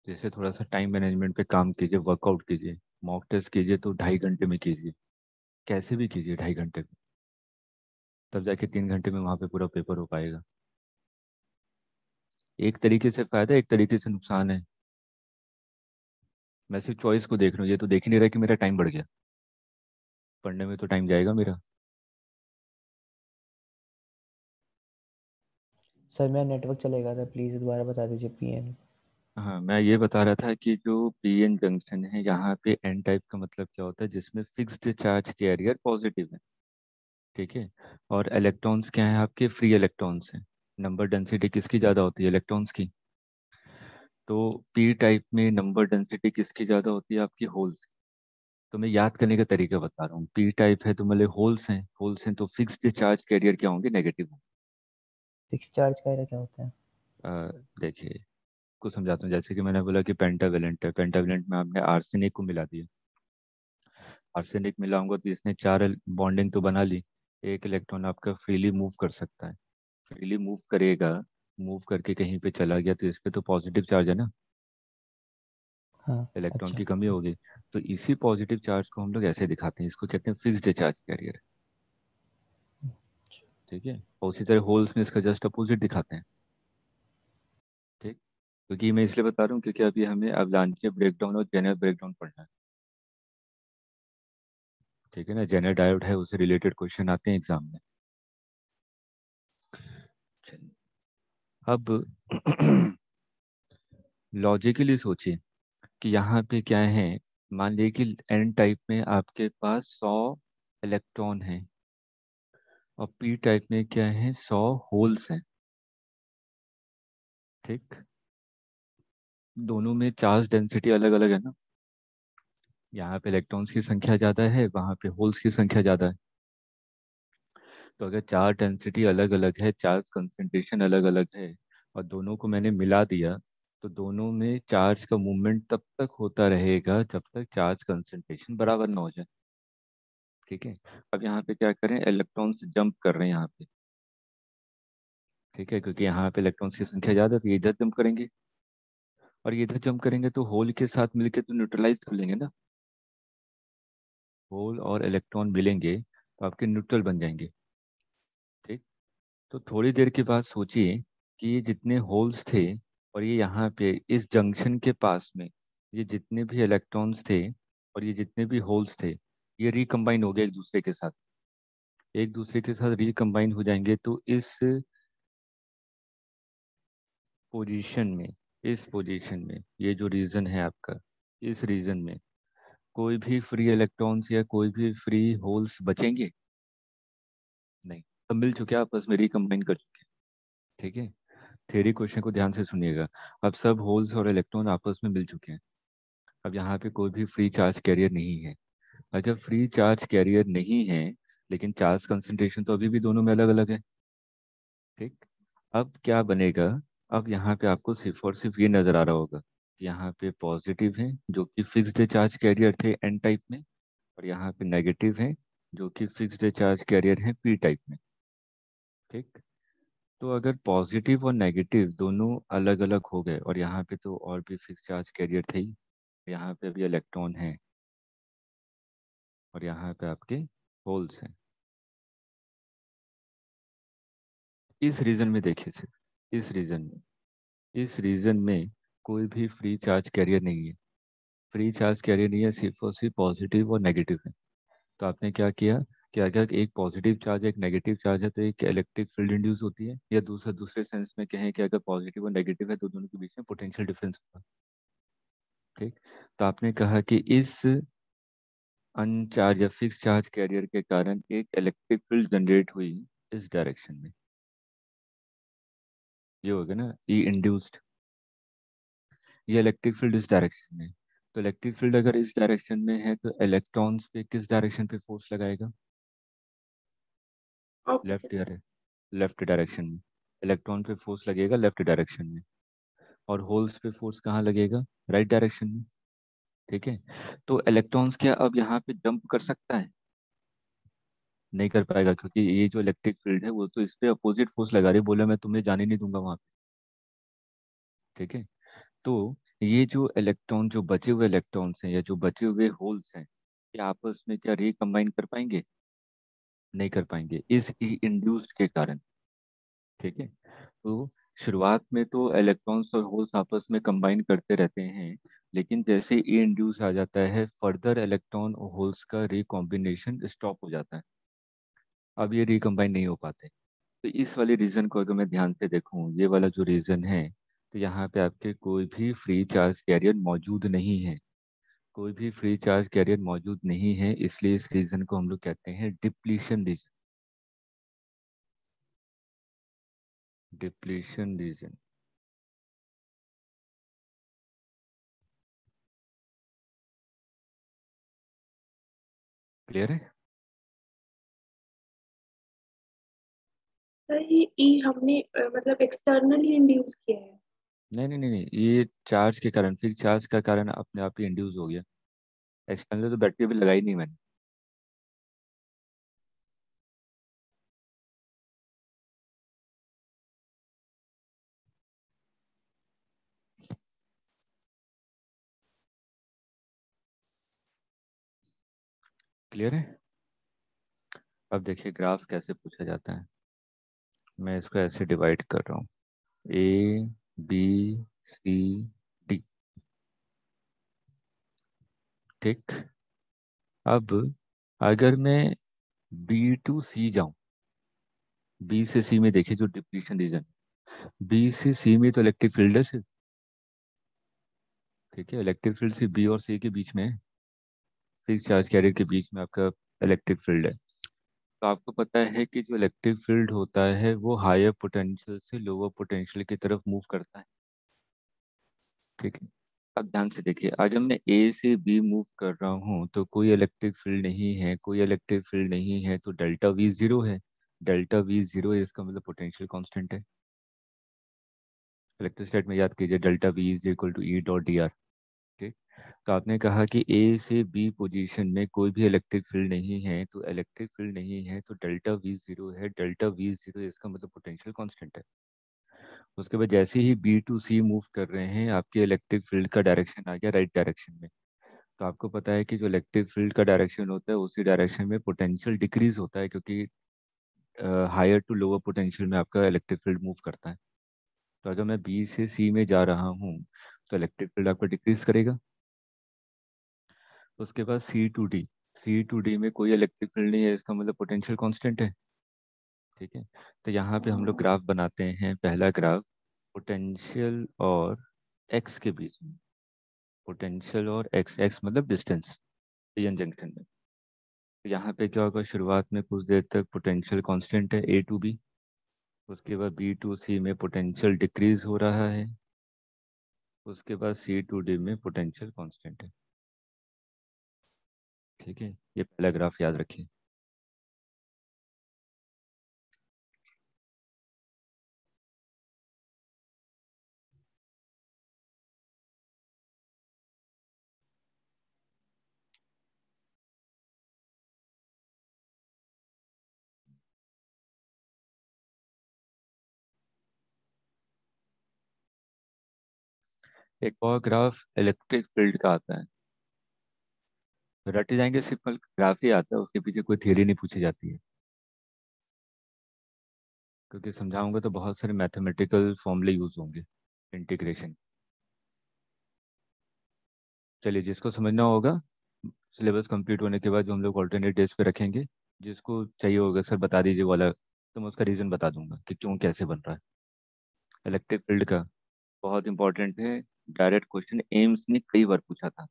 जैसे थोड़ा सा टाइम मैनेजमेंट पे काम कीजिए, वर्कआउट कीजिए। मॉक टेस्ट कीजिए तो 2.5 घंटे में कीजिए, कैसे भी कीजिए 2.5 घंटे में, तब जाके 3 घंटे में वहाँ पे पूरा पेपर हो पाएगा। एक तरीके से फायदा, एक तरीके से नुकसान है। मैं सिर्फ चॉइस को देख रहा हूँ, ये तो देख ही नहीं रहा कि मेरा टाइम बढ़ गया, पढ़ने में तो टाइम जाएगा मेरा। सर मेरा नेटवर्क चलेगा था, प्लीज़ दोबारा बता दीजिए पीएन। हाँ, मैं ये बता रहा था कि जो पीएन जंक्शन है यहाँ पे एन टाइप का मतलब क्या होता है, जिसमें फिक्स्ड चार्ज कैरियर पॉजिटिव है। ठीक है। और इलेक्ट्रॉन्स क्या है आपके, फ्री इलेक्ट्रॉन्स हैं। नंबर डेंसिटी किसकी ज़्यादा होती है, इलेक्ट्रॉन्स की। तो पी टाइप में नंबर डेंसिटी किसकी ज़्यादा होती है, आपकी होल्स की। तो मैं याद करने का तरीका बता रहा हूँ, पी टाइप है तो मतलब होल्स हैं तो फिक्स्ड चार्ज कैरियर क्या होंगे, नेगेटिव। फिक्स चार्ज का क्या होता है? देखिए, कुछ समझाता हूँ। जैसे कि मैंने बोला कि पेंटावेलेंट है, पेंटावेलेंट में आपने आर्सेनिक को मिला दिया। आर्सेनिक मिलाऊंगा तो इसने चार बॉन्डिंग तो बना ली, एक इलेक्ट्रॉन आपका फ्रीली मूव कर सकता है। फ्रीली मूव करेगा, मूव करके कहीं पे चला गया तो इस पे तो पॉजिटिव चार्ज है ना, हाँ। इलेक्ट्रॉन अच्छा। की कमी होगी। तो इसी पॉजिटिव चार्ज को हम लोग ऐसे दिखाते हैं, इसको कहते हैं फिक्स्ड चार्ज कैरियर। ठीक है। और उसी तरह होल्स में इसका जस्ट अपोजिट दिखाते हैं। ठीक। क्योंकि मैं इसलिए बता रहा हूँ क्योंकि अभी हमें अवलांचे ब्रेकडाउन और जेनर ब्रेकडाउन पढ़ना है। ठीक है ना, जेनर डायोड है, उससे रिलेटेड क्वेश्चन आते हैं एग्जाम में। चलिए, अब लॉजिकली सोचिए कि यहाँ पे क्या है। मान लीजिए कि एन टाइप में आपके पास 100 इलेक्ट्रॉन है, और पी टाइप में क्या है, 100 होल्स हैं। ठीक। दोनों में चार्ज डेंसिटी अलग अलग है ना, यहाँ पे इलेक्ट्रॉन्स की संख्या ज़्यादा है, वहाँ पे होल्स की संख्या ज़्यादा है। तो अगर चार्ज डेंसिटी अलग अलग है, चार्ज कंसंट्रेशन अलग अलग है, और दोनों को मैंने मिला दिया, तो दोनों में चार्ज का मूवमेंट तब तक होता रहेगा जब तक चार्ज कंसंट्रेशन बराबर ना हो जाए। ठीक है। अब यहाँ पे क्या करें, इलेक्ट्रॉन्स जंप कर रहे हैं यहाँ पे। ठीक है, क्योंकि यहाँ पे इलेक्ट्रॉन्स की संख्या ज़्यादा है, तो ये इधर जंप करेंगे, और ये इधर जंप करेंगे तो होल के साथ मिलके तो न्यूट्रलाइज कर लेंगे ना। होल और इलेक्ट्रॉन मिलेंगे तो आपके न्यूट्रल बन जाएंगे। ठीक। तो थोड़ी देर के बाद सोचिए कि ये जितने होल्स थे, और ये यहाँ पे इस जंक्शन के पास में ये जितने भी इलेक्ट्रॉन्स थे और ये जितने भी होल्स थे, ये रिकम्बाइन हो गए एक दूसरे के साथ। एक दूसरे के साथ रिकम्बाइन हो जाएंगे तो पोजीशन में इस पोजीशन में ये जो रीजन है आपका, इस रीजन में कोई भी फ्री इलेक्ट्रॉन्स या कोई भी फ्री होल्स बचेंगे नहीं, सब मिल चुके हैं आपस में, रिकम्बाइन कर चुके हैं। ठीक है। थ्योरी क्वेश्चन को ध्यान से सुनिएगा। अब सब होल्स और इलेक्ट्रॉन आपस में मिल चुके हैं। अब यहाँ पे कोई भी फ्री चार्ज कैरियर नहीं है। अगर फ्री चार्ज कैरियर नहीं है, लेकिन चार्ज कंसंट्रेशन तो अभी भी दोनों में अलग अलग है। ठीक। अब क्या बनेगा, अब यहाँ पे आपको सिर्फ और सिर्फ ये नजर आ रहा होगा कि यहाँ पे पॉजिटिव है जो कि फिक्स्ड चार्ज कैरियर थे एन टाइप में, और यहाँ पे नेगेटिव है जो कि फिक्स्ड चार्ज कैरियर है पी टाइप में। ठीक। तो अगर पॉजिटिव और नेगेटिव दोनों अलग अलग हो गए, और यहाँ पे तो और भी फिक्स चार्ज कैरियर थे ही, यहाँ पे भी इलेक्ट्रॉन है, और यहाँ पे आपके होल्स हैं। इस रीजन में देखिए, सिर्फ इस रीजन में कोई भी फ्री चार्ज कैरियर नहीं है। फ्री चार्ज कैरियर नहीं है, सिर्फ और सिर्फ पॉजिटिव और नेगेटिव है। तो आपने क्या किया कि अगर एक पॉजिटिव चार्ज एक नेगेटिव चार्ज है तो एक इलेक्ट्रिक फील्ड इंड्यूस होती है, या दूसरे दूसरे सेंस में कहें कि अगर पॉजिटिव और नेगेटिव है तो दोनों के बीच में पोटेंशियल डिफरेंस होगा। ठीक। तो आपने कहा कि इस अनचार्ज या फिक्स चार्ज कैरियर के कारण एक इलेक्ट्रिक फील्ड जनरेट हुई इस डायरेक्शन में, ये हो गया ना ई इंड्यूस्ड। ये इलेक्ट्रिक फील्ड इस डायरेक्शन में। तो इलेक्ट्रिक फील्ड अगर इस डायरेक्शन में है तो इलेक्ट्रॉन्स पे किस डायरेक्शन पे फोर्स लगाएगा, लेफ्ट ऑपोजिट। या लेफ्ट डायरेक्शन में। इलेक्ट्रॉन पे फोर्स लगेगा लेफ्ट डायरेक्शन में, और होल्स पे फोर्स कहाँ लगेगा, राइट डायरेक्शन में। ठीक है। तो इलेक्ट्रॉन्स क्या अब यहाँ पे जंप कर सकता है, नहीं कर पाएगा, क्योंकि ये जो इलेक्ट्रिक फील्ड है वो तो इस पे अपोजिट फोर्स लगा रही है, बोला मैं तुम्हें जाने नहीं दूंगा वहां पे। ठीक है। तो ये जो इलेक्ट्रॉन, जो बचे हुए इलेक्ट्रॉन्स हैं या जो बचे हुए होल्स हैं, ये आपस में क्या रिकम्बाइन कर पाएंगे, नहीं कर पाएंगे, इस ई इंड्यूस्ड के कारण। ठीक है। तो शुरुआत में तो इलेक्ट्रॉन्स और होल्स आपस में कंबाइन करते रहते हैं, लेकिन जैसे ए इंड्यूस आ जाता है फर्दर इलेक्ट्रॉन और होल्स का रिकॉम्बिनेशन स्टॉप हो जाता है। अब ये रिकम्बाइन नहीं हो पाते। तो इस वाले रीजन को अगर मैं ध्यान से देखूं, ये वाला जो रीजन है, तो यहाँ पे आपके कोई भी फ्री चार्ज कैरियर मौजूद नहीं है। कोई भी फ्री चार्ज कैरियर मौजूद नहीं है, इसलिए इस रीजन को हम लोग कहते हैं depletion region. Depletion region. Clear है? सर ये ई हमने मतलब एक्सटर्नली इंड्यूस किया है। नहीं नहीं नहीं नहीं, ये चार्ज के कारण, फिर चार्ज का कारण अपने आप ही इंड्यूस हो गया। एक्सटर्नल तो बैटरी भी लगाई नहीं मैंने। क्लियर है? अब देखिए ग्राफ कैसे पूछा जाता है। मैं इसको ऐसे डिवाइड कर रहा हूँ, ए बी सी डी। ठीक। अब अगर मैं बी टू सी जाऊं, बी से सी में देखिए जो डिप्लीशन रीजन, बी से सी में तो इलेक्ट्रिक फील्ड है सिर्फ। ठीक है, इलेक्ट्रिक फील्ड सिर्फ बी और सी के बीच में है। फिक्स चार्ज कैरियर के बीच में आपका इलेक्ट्रिक फील्ड है। तो आपको पता है कि जो इलेक्ट्रिक फील्ड होता है वो हायर पोटेंशियल से लोअर पोटेंशियल की तरफ मूव करता है। ठीक है। अब ध्यान से देखिए, अगर मैं ए से बी मूव कर रहा हूँ तो कोई इलेक्ट्रिक फील्ड नहीं है, कोई इलेक्ट्रिक फील्ड नहीं है, तो डेल्टा वी जीरो है। डेल्टा वी जीरो है, इसका मतलब पोटेंशियल कांस्टेंट है। इलेक्ट्रोस्टैट में याद कीजिए, delta v is equal to e dot d r. ठीक। तो आपने कहा कि ए से बी पोजीशन में कोई भी इलेक्ट्रिक फील्ड नहीं है, तो इलेक्ट्रिक फील्ड नहीं है तो डेल्टा वी जीरो है। डेल्टा वी जीरो इसका मतलब पोटेंशियल कांस्टेंट है। उसके बाद जैसे ही बी टू सी मूव कर रहे हैं, आपके इलेक्ट्रिक फील्ड का डायरेक्शन आ गया राइट डायरेक्शन में। तो आपको पता है कि जो इलेक्ट्रिक फील्ड का डायरेक्शन होता है उसी डायरेक्शन में पोटेंशियल डिक्रीज होता है, क्योंकि हायर टू लोअर पोटेंशियल में आपका इलेक्ट्रिक फील्ड मूव करता है। तो अगर मैं बी से सी में जा रहा हूँ तो इलेक्ट्रिक फील्ड आपका डिक्रीज करेगा। उसके बाद C to D, C to D में कोई इलेक्ट्रिक फील्ड नहीं है, इसका मतलब पोटेंशियल कांस्टेंट है। ठीक है। तो यहाँ पे हम लोग ग्राफ बनाते हैं। पहला ग्राफ पोटेंशियल और एक्स के बीच में, पोटेंशियल और एक्स, एक्स मतलब डिस्टेंस, पीएन जंक्शन में। तो यहाँ पे क्या होगा, शुरुआत में कुछ देर तक पोटेंशियल कांस्टेंट है ए टू बी। उसके बाद बी टू सी में पोटेंशियल डिक्रीज हो रहा है। उसके बाद सी टू डी में पोटेंशियल कांस्टेंट है। ठीक है, ये पहला ग्राफ याद रखिए। एक और ग्राफ इलेक्ट्रिक फील्ड का आता है। रटे जाएंगे, सिंपल ग्राफ ही आता है, उसके पीछे कोई थियरी नहीं पूछी जाती है। क्योंकि समझाऊंगा तो बहुत सारे मैथमेटिकल फॉर्मूले यूज होंगे, इंटीग्रेशन। चलिए, जिसको समझना होगा सिलेबस कंप्लीट होने के बाद जो हम लोग ऑल्टरनेट डेज पे रखेंगे, जिसको चाहिए होगा सर बता दीजिए वाला, तो मैं उसका रीज़न बता दूंगा कि क्यों कैसे बन रहा है इलेक्ट्रिक फील्ड का। बहुत इंपॉर्टेंट है, डायरेक्ट क्वेश्चन एम्स ने कई बार पूछा था।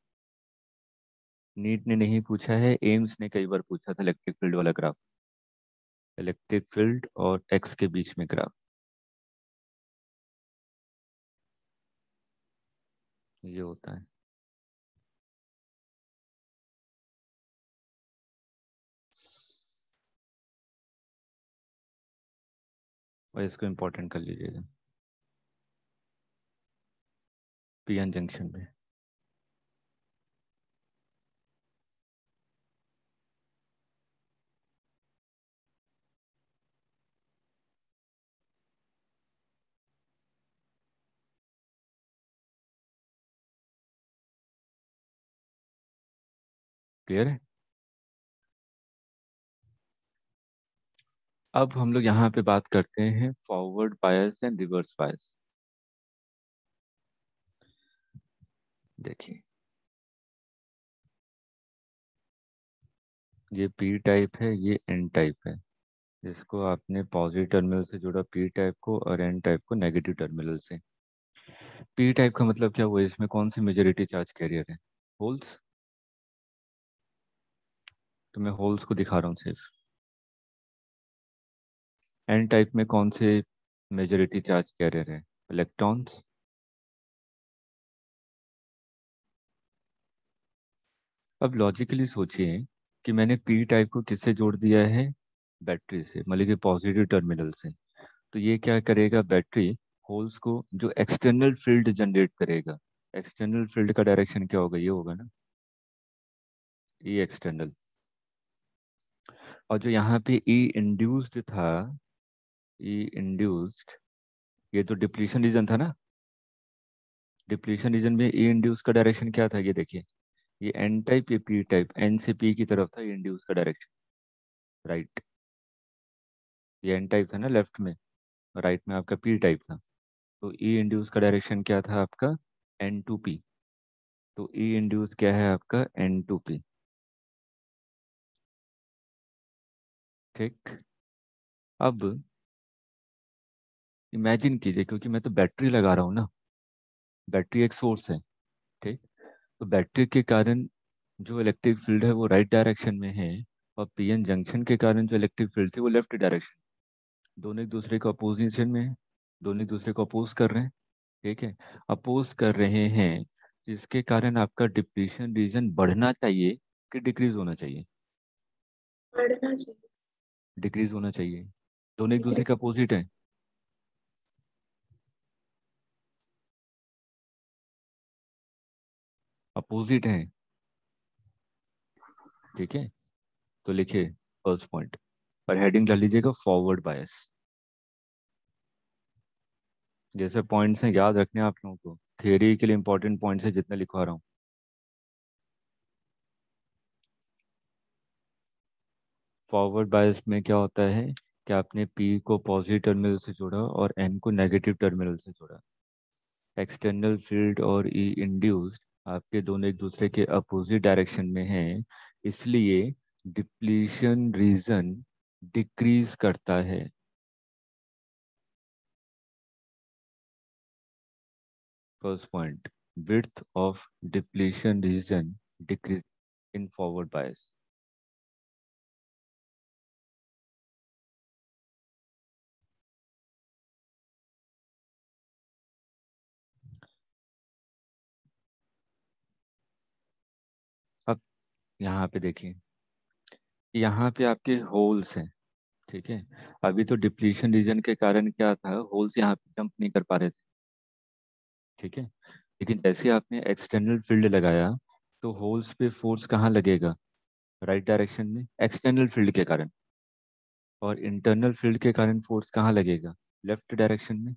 नीट ने नहीं पूछा है, एम्स ने कई बार पूछा था इलेक्ट्रिक फील्ड वाला ग्राफ। इलेक्ट्रिक फील्ड और एक्स के बीच में ग्राफ, ये होता है। और इसको इम्पोर्टेंट कर लीजिएगा, पीएन जंक्शन में। क्लियर है? अब हम लोग यहाँ पे बात करते हैं forward bias and reverse bias. देखिए ये पी टाइप है, ये एन टाइप है। जिसको आपने पॉजिटिव टर्मिनल से जोड़ा पी टाइप को, और एन टाइप को नेगेटिव टर्मिनल से। पी टाइप का मतलब क्या हुआ, इसमें कौन सी मेजॉरिटी चार्ज कैरियर है? होल्स। तो मैं होल्स को दिखा रहा हूँ सिर्फ। एन टाइप में कौन से मेजॉरिटी चार्ज कैरियर है? इलेक्ट्रॉन्स। अब लॉजिकली सोचिए कि मैंने पी टाइप को किससे जोड़ दिया है? बैटरी से, मतलब कि पॉजिटिव टर्मिनल से। तो ये क्या करेगा? बैटरी होल्स को जो एक्सटर्नल फील्ड जनरेट करेगा, एक्सटर्नल फील्ड का डायरेक्शन क्या होगा? ये होगा ना, ई एक्सटर्नल। और जो यहाँ पे ई इंड्यूस्ड था, ई इंड्यूस्ड, ये तो डिप्लीशन रीजन था ना। डिप्लीशन रीजन में ई इंड्यूस का डायरेक्शन क्या था? ये देखिए, ये एन टाइप, ये पी टाइप। एन से पी की तरफ था ई इंड्यूस का डायरेक्शन, राइट। ये एन टाइप था ना लेफ्ट में, राइट में आपका पी टाइप था। तो ई इंड्यूस का डायरेक्शन क्या था आपका? N to p. तो ई इंड्यूस क्या है आपका? N to p. ठीक। अब इमेजिन कीजिए, क्योंकि मैं तो बैटरी लगा रहा हूँ ना, बैटरी एक सोर्स है। ठीक। तो बैटरी के कारण जो इलेक्ट्रिक फील्ड है वो राइट डायरेक्शन में है, और पीएन जंक्शन के कारण जो इलेक्ट्रिक फील्ड थी वो लेफ्ट डायरेक्शन। दोनों एक दूसरे को अपोजिशन में है, दोनों एक दूसरे को अपोज कर रहे हैं। ठीक है, अपोज कर रहे हैं, जिसके कारण आपका डिप्लीशन रीजन बढ़ना चाहिए कि डिक्रीज होना चाहिए? बढ़ना चाहिए। डिक्रीज होना चाहिए। दोनों एक दूसरे डिग्री। के अपोजिट है। अपोजिट है। ठीक है, तो लिखिए फर्स्ट पॉइंट, और हेडिंग डाल लीजिएगा फॉरवर्ड बायस। जैसे पॉइंट्स हैं याद रखने हैं आप लोगों को, थियरी के लिए इंपॉर्टेंट पॉइंट्स है जितने लिखवा रहा हूँ। फॉरवर्ड बायस में क्या होता है कि आपने पी को पॉजिटिव टर्मिनल से जोड़ा और एन को नेगेटिव टर्मिनल से जोड़ा। एक्सटर्नल फील्ड और ई इंड्यूस्ड आपके दोनों एक दूसरे के अपोजिट डायरेक्शन में हैं, इसलिए डिप्लीशन रीजन डिक्रीज करता है। First point, width of depletion region decrease in forward bias. अब यहाँ पे देखिए, यहाँ पे आपके होल्स हैं। ठीक है, अभी तो डिप्लीशन रीजन के कारण क्या था, होल्स यहाँ पे जंप नहीं कर पा रहे थे। ठीक है, लेकिन जैसे आपने एक्सटर्नल फील्ड लगाया, तो होल्स पे फोर्स कहाँ लगेगा? राइट डायरेक्शन में, एक्सटर्नल फील्ड के कारण। और इंटरनल फील्ड के कारण फोर्स कहाँ लगेगा? लेफ्ट डायरेक्शन में।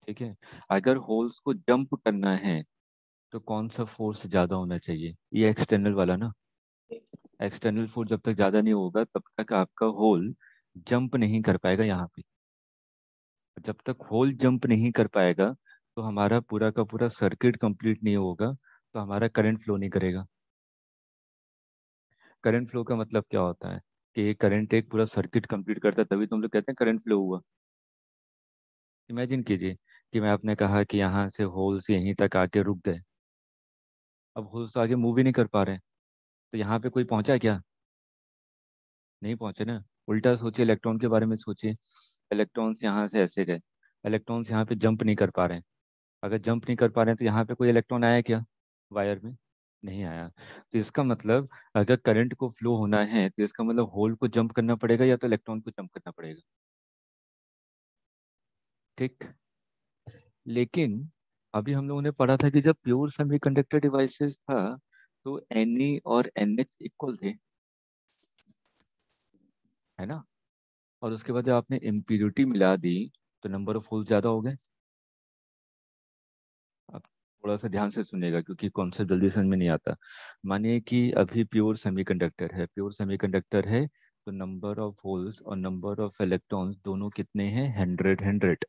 ठीक है, अगर होल्स को जंप करना है तो कौन सा फोर्स ज्यादा होना चाहिए? ये एक्सटर्नल वाला ना। एक्सटर्नल फोर्स जब तक ज्यादा नहीं होगा तब तक आपका होल जंप नहीं कर पाएगा यहाँ पे। जब तक होल जंप नहीं कर पाएगा तो हमारा पूरा का पूरा सर्किट कंप्लीट नहीं होगा, तो हमारा करंट फ्लो नहीं करेगा। करंट फ्लो का मतलब क्या होता है कि ये करंट एक पूरा सर्किट कंप्लीट करता है, तभी तो हम लोग कहते हैं करंट फ्लो हुआ। इमेजिन कीजिए कि मैं आपने कहा कि यहाँ से होल्स यहीं तक आके रुक गए। अब होल्स तो आगे मूव ही नहीं कर पा रहे हैं, तो यहाँ पे कोई पहुंचा क्या? नहीं पहुंचे ना। उल्टा सोचिए, इलेक्ट्रॉन के बारे में सोचिए। इलेक्ट्रॉन्स यहाँ से ऐसे गए, इलेक्ट्रॉन्स यहाँ पे जंप नहीं कर पा रहे हैं। अगर जंप नहीं कर पा रहे हैं तो यहाँ पे कोई इलेक्ट्रॉन आया क्या वायर में? नहीं आया। तो इसका मतलब, अगर करंट को फ्लो होना है तो इसका मतलब होल को जंप करना पड़ेगा या तो इलेक्ट्रॉन को जंप करना पड़ेगा। ठीक। लेकिन अभी हम लोगों ने पढ़ा था कि जब प्योर सेमीकंडक्टर डिवाइसेस था तो Ne और NH इक्वल थे, है ना। और उसके बाद जब आपने इम्प्योरिटी मिला दी तो नंबर ऑफ होल्स ज्यादा हो गए। आप थोड़ा सा ध्यान से सुनिएगा क्योंकि कॉन्सेप्ट जल्दी समझ में नहीं आता। मानिए कि अभी प्योर सेमीकंडक्टर है, प्योर सेमीकंडक्टर है, तो नंबर ऑफ होल्स और नंबर ऑफ इलेक्ट्रॉन्स दोनों कितने हैं? 100।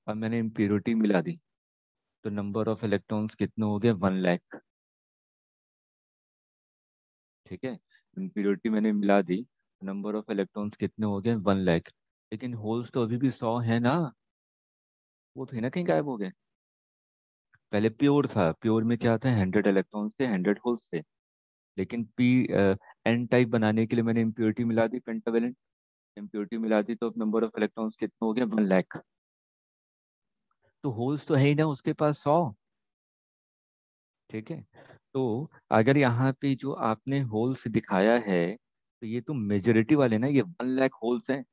अब मैंने इम्प्योरिटी मिला दी तो नंबर ऑफ इलेक्ट्रॉन्स कितने हो गए? 1 लाख। ठीक है, इम्प्योरिटी मैंने मिला दी, नंबर ऑफ इलेक्ट्रॉन्स कितने हो गए? 1 लाख। लेकिन होल्स तो अभी भी 100 है ना, वो तो है ना, कहीं गायब हो गए। पहले प्योर था, प्योर में क्या था? 100 इलेक्ट्रॉन्स थे, 100 होल्स थे। लेकिन पी एन टाइप बनाने के लिए मैंने इम्प्योरिटी मिला दी, पेंटावेलेंट इम्प्योरिटी मिला दी, तो नंबर ऑफ इलेक्ट्रॉन्स कितने हो गए? 1 लाख। तो होल्स तो है ही ना उसके पास 100। ठीक है, तो अगर यहाँ पे जो आपने होल्स दिखाया है तो ये तो मेजोरिटी वाले ना, ये 1 लाख होल्स हैं।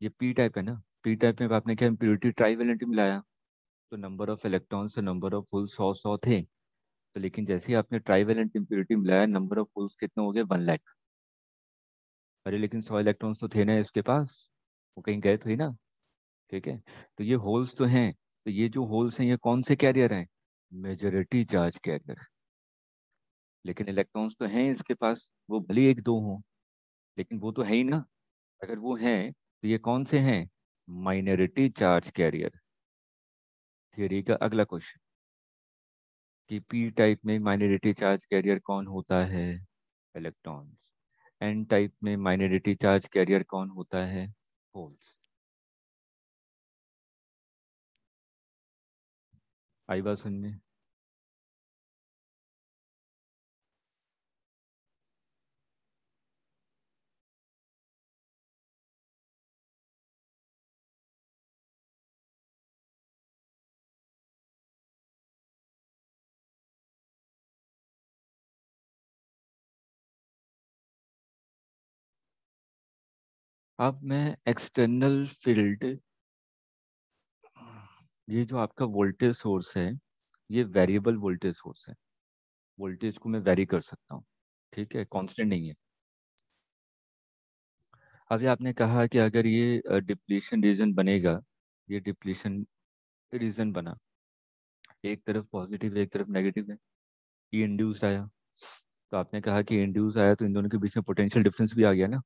ये पी टाइप है ना, पी टाइप में आपने क्या इम्प्योरिटी ट्राईवेलेंट मिलाया, तो नंबर ऑफ इलेक्ट्रॉन्स और नंबर ऑफ होल्स 100 100 थे। तो लेकिन जैसे ही आपने ट्राईवेलेंट इम्प्योरिटी मिलाया, नंबर ऑफ होल्स कितने हो गए? 1 लाख। अरे लेकिन 100 इलेक्ट्रॉन्स तो थे ना इसके पास, वो कहीं गए थे ना। ठीक है, तो ये होल्स तो हैं, तो ये जो होल्स हैं ये कौन से कैरियर हैं? Majority charge carrier. लेकिन इलेक्ट्रॉन्स तो हैं इसके पास, वो भले ही एक दो हों, लेकिन वो तो है ही ना। अगर वो हैं तो ये कौन से हैं? Minority charge carrier. थियरी का अगला क्वेश्चन कि पी टाइप में माइनॉरिटी चार्ज कैरियर कौन होता है? इलेक्ट्रॉन्स। एन टाइप में माइनॉरिटी चार्ज कैरियर कौन होता है? होल्स। आई बात सुनने? अब मैं एक्सटर्नल फील्ड, ये जो आपका वोल्टेज सोर्स है ये वेरिएबल वोल्टेज सोर्स है, वोल्टेज को मैं वेरी कर सकता हूँ। ठीक है, कांस्टेंट नहीं है। अभी आपने कहा कि अगर ये डिप्लीशन रीजन बनेगा, ये डिप्लीशन रीजन बना, एक तरफ पॉजिटिव है एक तरफ नेगेटिव है, ये इंड्यूस्ड आया, तो आपने कहा कि इंड्यूस आया तो इन दोनों के बीच में पोटेंशियल डिफरेंस भी आ गया ना।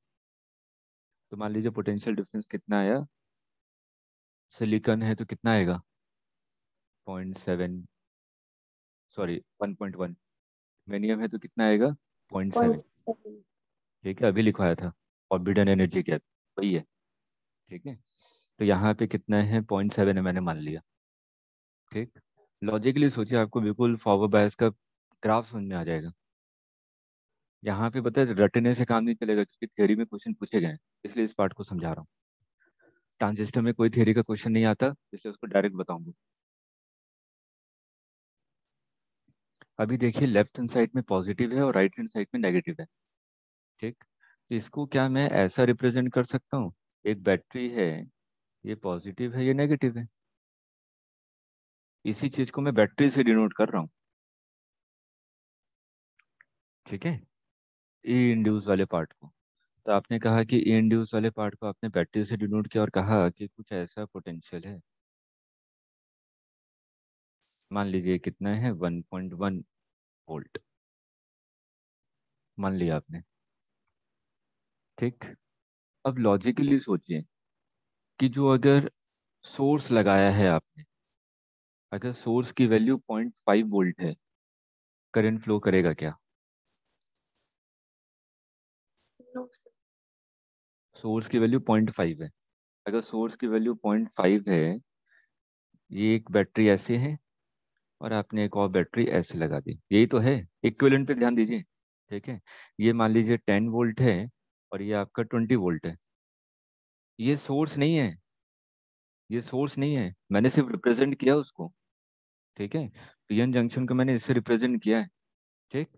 तो मान लीजिए पोटेंशियल डिफरेंस कितना आया? सिलिकॉन है तो कितना आएगा? 0.7, सॉरी 1.1। मेनियम है तो कितना आएगा? 0.7। 0.7। ठीक है, अभी लिखवाया था, फॉरबिडन एनर्जी गैप वही है। ठीक है, तो यहाँ पे कितना है? 0.7 है, मैंने मान लिया। ठीक, लॉजिकली सोचिए, आपको बिल्कुल फॉरवर्ड बायस का ग्राफ समझ में आ जाएगा। यहाँ पे बता, रटने से काम नहीं चलेगा क्योंकि थ्योरी में क्वेश्चन पूछे गए हैं, इसलिए इस पार्ट को समझा रहा हूँ। ट्रांजिस्टर में कोई थ्योरी का क्वेश्चन नहीं आता, इसलिए उसको डायरेक्ट बताऊंगा। अभी देखिए, लेफ्ट हैंड साइड में पॉजिटिव है और राइट हैंड साइड में नेगेटिव है। ठीक, तो इसको क्या मैं ऐसा रिप्रेजेंट कर सकता हूँ? एक बैटरी है, ये पॉजिटिव है ये नेगेटिव है, इसी चीज को मैं बैटरी से डिनोट कर रहा हूँ। ठीक है, ई इंड्यूस वाले पार्ट को, तो आपने कहा कि ई इंड्यूस वाले पार्ट को आपने बैटरी से डिनोट किया और कहा कि कुछ ऐसा पोटेंशियल है। मान लीजिए कितना है? 1.1 वोल्ट मान लिया आपने। ठीक, अब लॉजिकली सोचिए कि जो अगर सोर्स लगाया है आपने, अगर सोर्स की वैल्यू 0.5 वोल्ट है, करंट फ्लो करेगा क्या? नो। सोर्स की वैल्यू 0.5 है, अगर सोर्स की वैल्यू 0.5 है, ये एक बैटरी ऐसे है और आपने एक और बैटरी ऐसे लगा दी, यही तो है। इक्विवेलेंट पे ध्यान दीजिए। ठीक है, ये मान लीजिए 10 वोल्ट है और ये आपका 20 वोल्ट है। ये सोर्स नहीं है, ये सोर्स नहीं है, मैंने सिर्फ रिप्रेजेंट किया उसको। ठीक है, पीएन जंक्शन को मैंने इससे रिप्रेजेंट किया है। ठीक,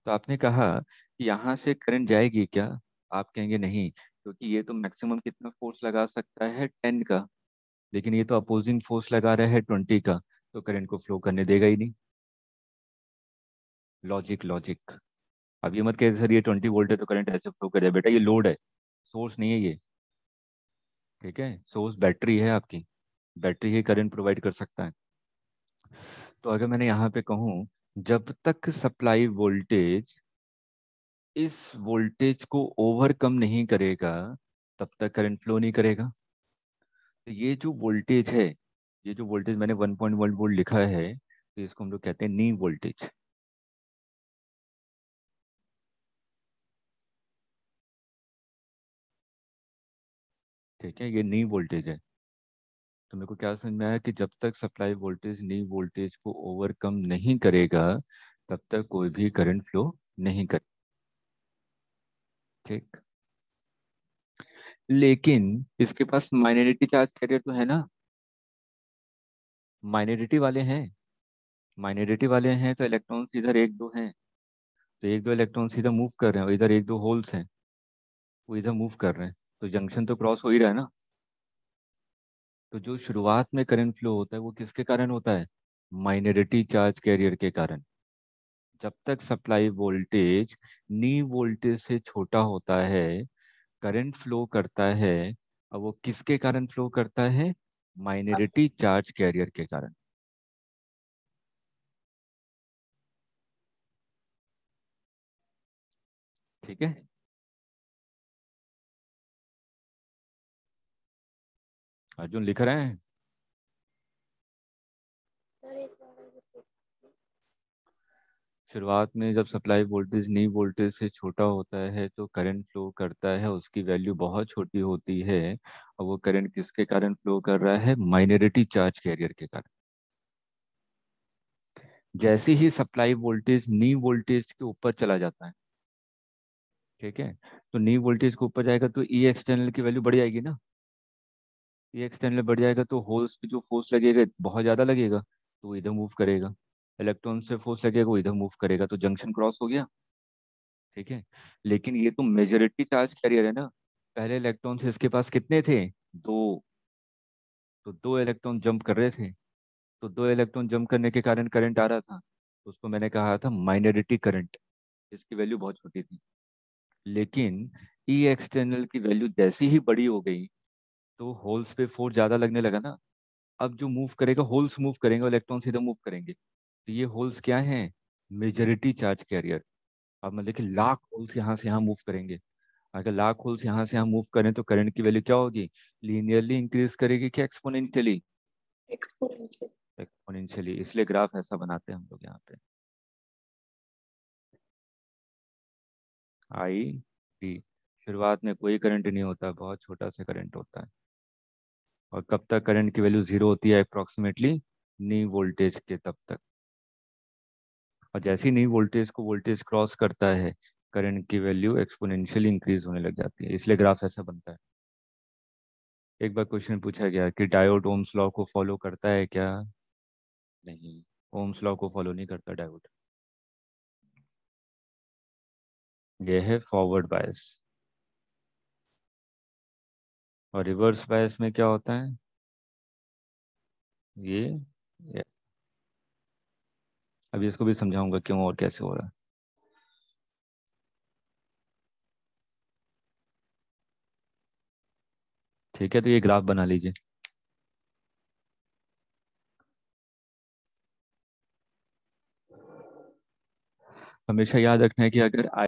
तो आपने कहा कि यहाँ से करंट जाएगी क्या? आप कहेंगे नहीं, क्योंकि ये तो मैक्सिमम कितना फोर्स लगा सकता है? 10 का, लेकिन ये तो अपोजिंग फोर्स लगा रहा है 20 का, तो करंट को फ्लो करने देगा ही नहीं। Logic logic. अब ये मत कहे सर ये 20 वोल्ट है तो करंट ऐसे फ्लो कर जाए, बेटा ये लोड है, सोर्स नहीं है ये। ठीक है, सोर्स बैटरी है आपकी, बैटरी ही करंट प्रोवाइड कर सकता है। तो अगर मैंने यहाँ पे कहूँ, जब तक सप्लाई वोल्टेज इस वोल्टेज को ओवरकम नहीं करेगा तब तक करंट फ्लो नहीं करेगा। तो ये जो वोल्टेज है, ये जो वोल्टेज मैंने 1.1 वोल्ट लिखा है, तो इसको हम लोग कहते हैं नी वोल्टेज। ठीक है, ये नी वोल्टेज है। तो मेरे को क्या समझ में आया कि जब तक सप्लाई वोल्टेज नी वोल्टेज को ओवरकम नहीं करेगा तब तक कोई भी करंट फ्लो नहीं कर। ठीक। लेकिन इसके पास माइनॉरिटी चार्ज कैरियर तो है ना, माइनॉरिटी वाले हैं। माइनॉरिटी वाले हैं तो इलेक्ट्रॉन्स इधर एक दो हैं, तो एक दो इलेक्ट्रॉन्स इधर मूव कर रहे हैं और इधर एक दो होल्स हैं, वो इधर मूव कर रहे हैं, तो जंक्शन तो क्रॉस हो ही रहा है ना। तो जो शुरुआत में करंट फ्लो होता है वो किसके कारण होता है? माइनॉरिटी चार्ज कैरियर के कारण। जब तक सप्लाई वोल्टेज नी वोल्टेज से छोटा होता है, करंट फ्लो करता है, और वो किसके कारण फ्लो करता है? माइनॉरिटी चार्ज कैरियर के कारण। ठीक है। अर्जुन लिख रहे हैं? सर एक बार और repeat कीजिए। शुरुआत में जब सप्लाई वोल्टेज नी वोल्टेज से छोटा होता है तो करंट फ्लो करता है, उसकी वैल्यू बहुत छोटी होती है, और वो करंट किसके कारण फ्लो कर रहा है? माइनॉरिटी चार्ज कैरियर के कारण। जैसे ही सप्लाई वोल्टेज नी वोल्टेज के ऊपर चला जाता है, ठीक है, तो नी वोल्टेज के ऊपर जाएगा तो ई एक्सटर्नल की वैल्यू बढ़ जाएगी ना। ई एक्सटर्नल बढ़ जाएगा तो होल्स पे जो फोर्स लगेगा बहुत ज्यादा लगेगा, तो वो इधर मूव करेगा। इलेक्ट्रॉन से फोर्स लगेगा, वो इधर मूव करेगा, तो जंक्शन क्रॉस हो गया। ठीक है। लेकिन ये तो मेजॉरिटी चार्ज कैरियर है ना, पहले इलेक्ट्रॉन से इसके पास कितने थे? दो। तो दो इलेक्ट्रॉन जंप कर रहे थे, तो दो इलेक्ट्रॉन जंप करने के कारण करंट आ रहा था, तो उसको मैंने कहा था माइनॉरिटी करंट, इसकी वैल्यू बहुत छोटी थी। लेकिन ई एक्सटर्नल की वैल्यू जैसी ही बड़ी हो गई तो होल्स पे फोर्स ज्यादा लगने लगा ना। अब जो मूव करेगा, होल्स मूव करेंगे, इलेक्ट्रॉन सीधा मूव करेंगे, तो ये होल्स क्या हैं? Majority charge carrier. अब मतलब कि लाख होल्स यहाँ से यहाँ मूव करेंगे। अगर लाख होल्स यहाँ से यहाँ मूव करें तो करंट की वैल्यू क्या होगी? लीनियरली इंक्रीज करेगी क्या एक्सपोनेंशियली? एक्सपोनेंशियल। एक्सपोनेंशियली, इसलिए ग्राफ ऐसा बनाते हैं हम लोग यहाँ पे। आई डी, शुरुआत में कोई करंट नहीं होता, बहुत छोटा सा करंट होता है। और कब तक करंट की वैल्यू जीरो होती है? अप्रोक्सीमेटली नी वोल्टेज के तब तक। और जैसे ही नी वोल्टेज को वोल्टेज क्रॉस करता है, करंट की वैल्यू एक्सपोनेंशियली इंक्रीज होने लग जाती है, इसलिए ग्राफ ऐसा बनता है। एक बार क्वेश्चन पूछा गया कि डायोड ओम्स लॉ को फॉलो करता है क्या? नहीं, ओम्स लॉ को फॉलो नहीं करता डायोड। ये है फॉरवर्ड बायस। और रिवर्स बायस में क्या होता है? ये अभी इसको भी समझाऊंगा क्यों और कैसे हो रहा है। ठीक है, तो ये ग्राफ बना लीजिए। हमेशा याद रखना है कि अगर